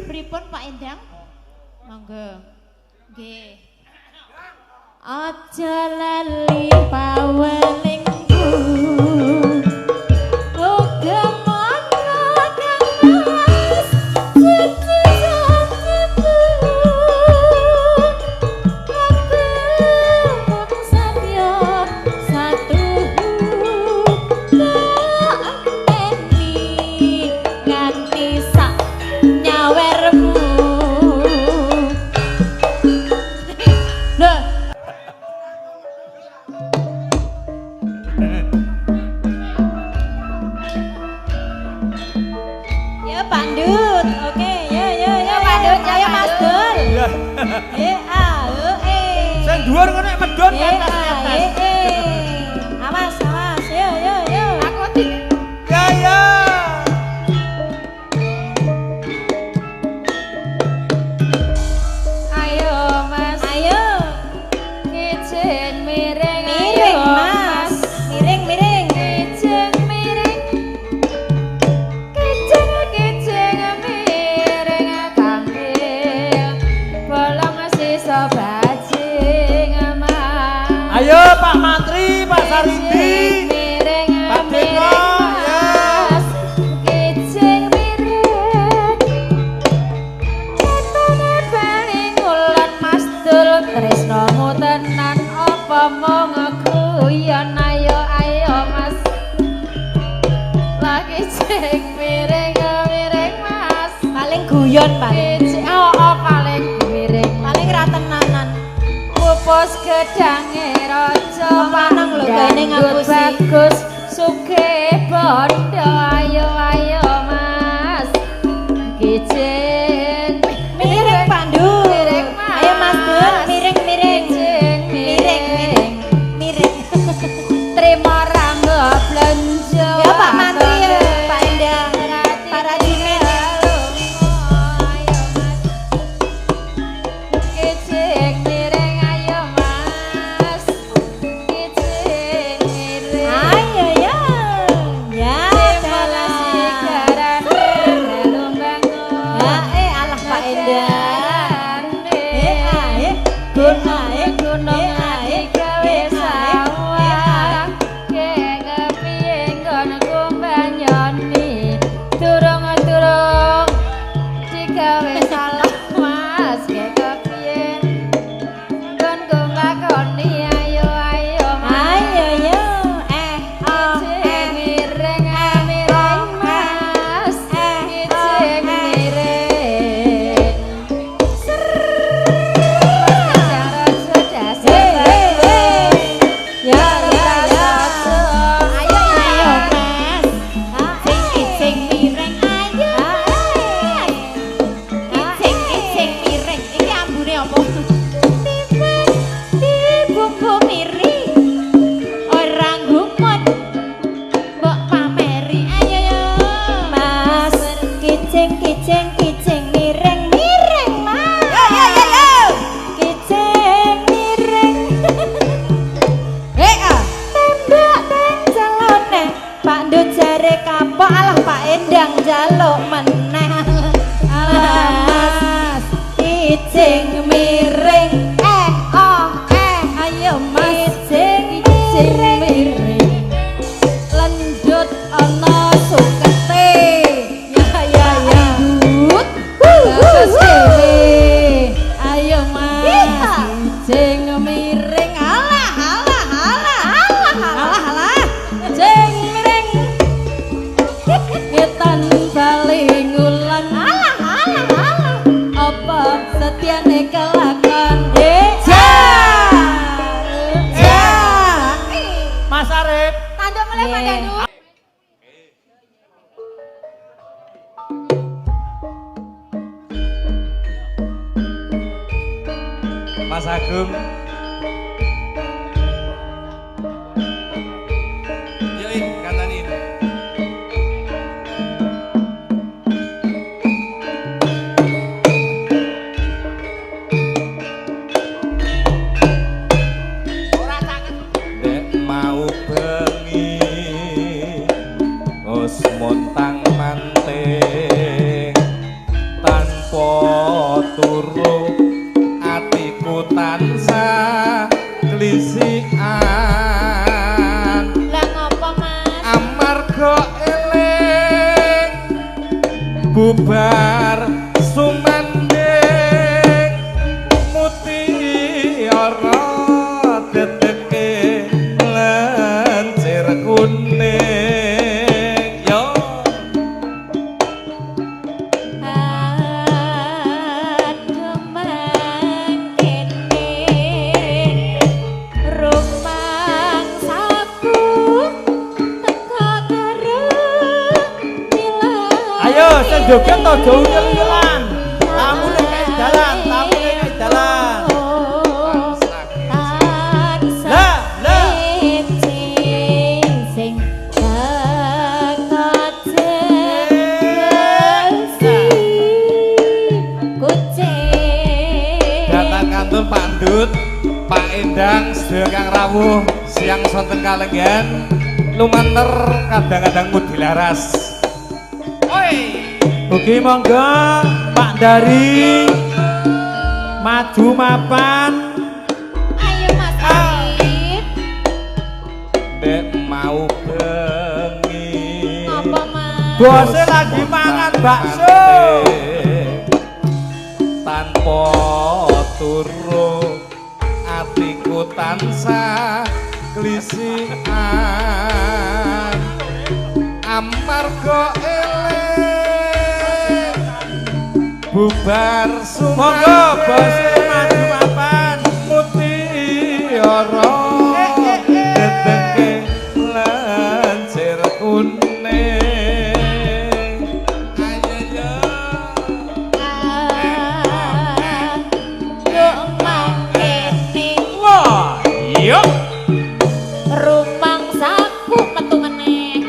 Pripun Pak Endang? Monggo. Nggih. Aja lali pawelingku. Uga mono kang wis janjiku. Aku mung satya satu tak eni nganti sak nyawermu. Nah. Ya Pandut, oke, ya Pandut, ya Mas Dul. Sing dhuwur ngono nek medhun Awas, yo. Aku di ya. ayo Mas. Ayo. Kijing miring Miring, Mas. Miring. Kijing miring. Kijing miring tampil. Bolong sisa bajing Mas. Ayo Pak Mantri, Pak Sarindi. Miring Pak Deno, ya. Mas. Kijing miring. Ketone paling ulan Mas Dul tresnamu tenan apa mung guyon ayo Mas. Lagi cek miring Mas. Paling guyon, paling. Kijing paling miring. Paling ra tenanan. Pupus gedange raja Wong lanang lho gaene ngapusi. bagus sugih bondo ayo Mas. Kijing Miring Pandut. Miring, Mas. Ayo Mas Dul, miring. Kijing Miring. Terima rangga belanja. Ya Pak Mantri ya, Pak Endang. Pak Radimen ya. Kijing miring ayo Mas. Kijing miring. Ayo ya. Ya. Bola sigaran relung bangun. Ya alah Pak Endang. Gunung ati gawe sawah. Kek kepiye nggon kumbanyoni. Durung digawe salah Mas. Kek kepiye nggon kumbakoni ayo Mas. Ayo ya. Kijing miring Mas. Kijing miring. Kijing miring Mas. Kijing miring. Tembak tencelone Pak Ndut jare kapok alah Pak Endang jaluk meneh. Mas kijing miring. Ayo Mas kijing miring. Lendut ana sukete. Ya. Ndut. Bagus dhewe. Ayo Mas kijing miring. Alah. Kijing miring. Ketan paling ulang. Alah. Apa setiane kelakon? Mas Arif. Tanda mulai Pak Danu. Mas Agung. Yuk, katanin. Dek mau bengi, os montang manting tanpa turu atiku tansah klisikan. Lah ngopo Mas? Amarga eling bubar sumanding mutiara teteke lancir kuning yo Kemang kene rumang saku teko karo milah. Ayo sing joget to aja unyel-unyelan. Tamune kae dalan, tamune kae dalan. Lah, lah. Sing sangat jelas kucing. datang kantor Pak Ndut, Pak Endang, sedaya kang rawuh siang sonten kalenggan lumantar kadang-kadang mudi laras. Oi. Ugi monggo Pak Dari maju mapan. Ayo Mas Arif. Dek mau bengi Apa Mas? Bose lagi mangan bakso. tanpa turu atiku tansah klisikan amarga eling bubar Monggo bose maju mapan. mutiara teteke lancir kuning. Ayo yo Rumang kene wah yo rumang saku metu meneh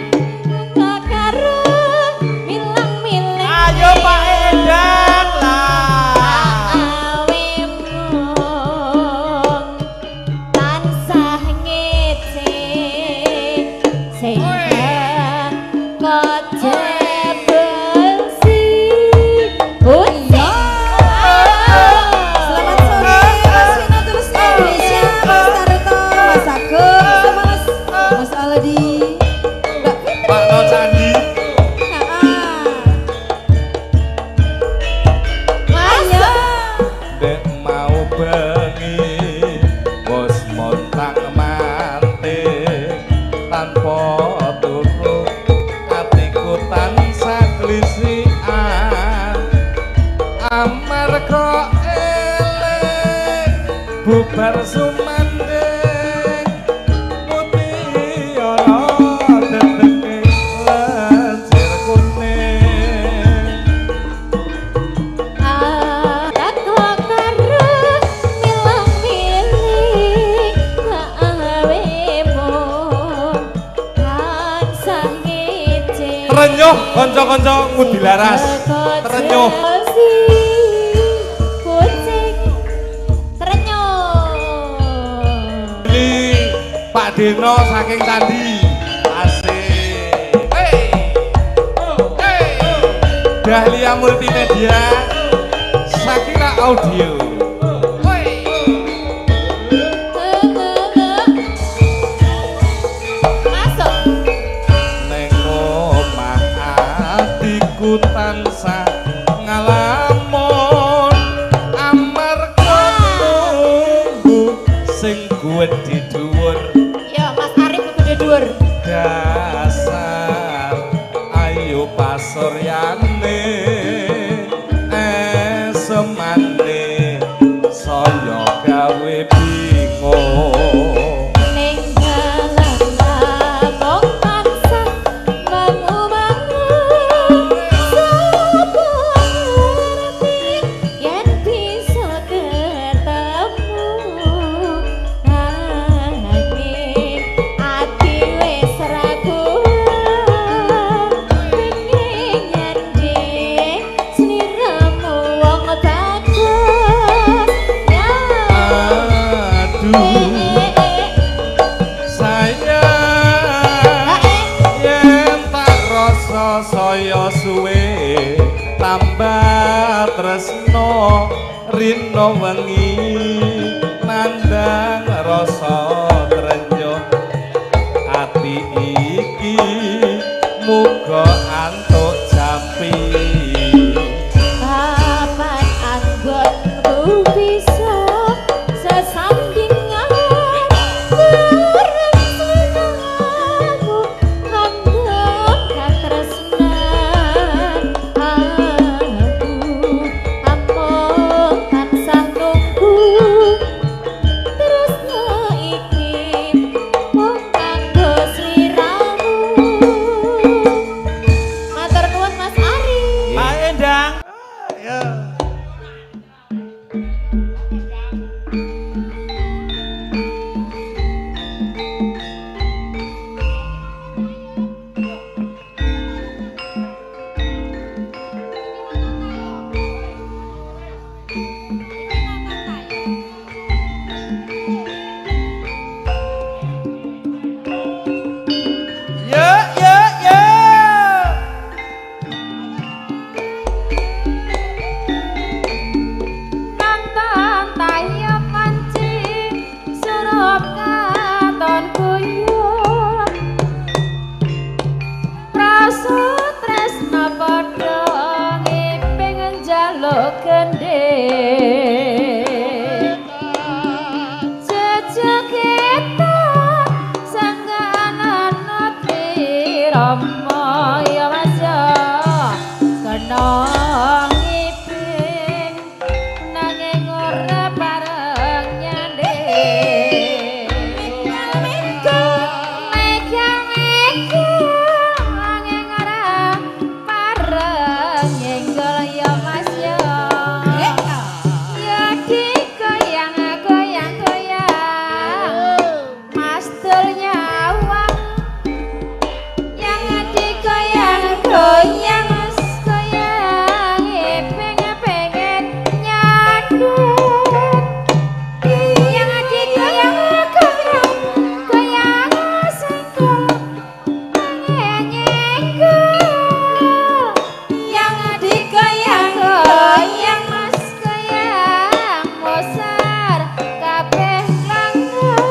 karo milang-miling. Ayo Pak Endang lah. Awemung tansah ngece sing kocebesi. Oh iya. Selamat sore Mas Vino Tulus Indonesia, Mas Taruto, Mas Agung, sama Mas Aldi, Mbak Fitri. Pak No Candi Ayo. dek mau bengi bos montang manting tanpa turu atiku tansah klisikan amarga eling bubar sumanding mutiara teteke lancir kuning. Aku karo milang-miling awemu tansah ngece. Terenyuh kanca-kanca ngudi laras. Terenyuh. Kucing terenyuh. Ini Pak Deno saking Candi. Asik. Hey. Hey. Dahlia Multimedia. Sakira Audio. Hey. Masuk. Neng omah atiku tansah ngalamun amarga tunggu sing gedhe dhuwur Ya Mas Arif kudu dhuwur. dasar ayo pasuryane semane saya gawe bingung. Ning dalam lamong tansah bangu-bangu sapa ngerti yen bisa ketemu nanging ati wis ra kuat pengin nyanding saya suwe tambah tresno rino wengi nandang rasa trenjo ati iki muga antuk jampi Kapan anggonku bisa sesandingan bareng senengku handeng katresnan aku amung tansah nunggu tresno iki mung kanggo sliramu matur nuwun Mas Ari. Pak Endang. Ya. Ya, ya, ya. Nonton tayo mancing surup katon kuyup Praso tresna padha ngiping njaluk gendhe Jejak kita sangganan Rama ya Mas ya kena ngiping nanging ora bareng nyande mega nanging ora bareng nyenggol ya Mas ya ya digoyang goyang goyang Mas Dul nyawang yang digoyang goyang Mas goyang pengen nyandut yang digoyang goyang goyang senggol pengen nyenggol yang digoyang goyang Mas goyang mosar kabeh langgeng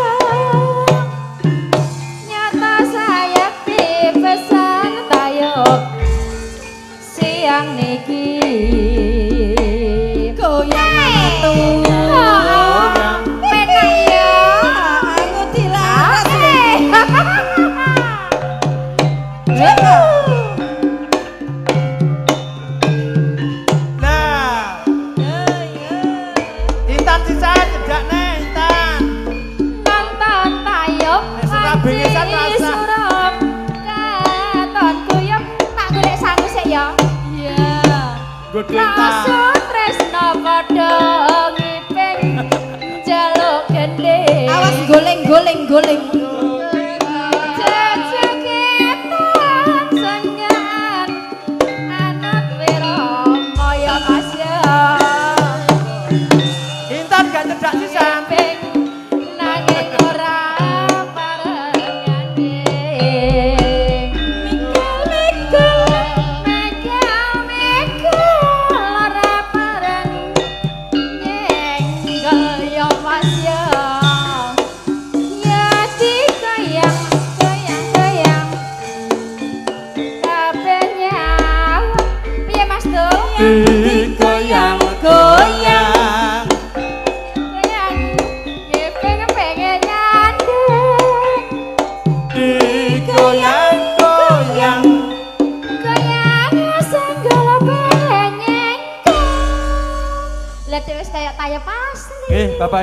nyata saya dipesan tayub siang niki Goyang atu. penak ya Aku dilaras. Nah, Intan sisa cedak nih Intan. nonton tayub Suka bingesan nganti rasa. surup katon kuyup tak golek sangu sik ya Godo Intan. Rasa tresno padha ngiping njaluk gendhe Awas goleng-goleng goleng. Jejak kita senyan anak Wirama ya Mas ya Intan gak cedak sisa. ngiping nanging ora bareng mikul ora bareng nyenggol ya Mas ya ya digoyang goyang goyang kabeh nyawa piye Mas Dul Digoyang goyang. goyang ngiping pengen nyandeng Digoyang goyang. goyang senggol pengen nyenggol lah dhewe wis kaya tayub asli Bapak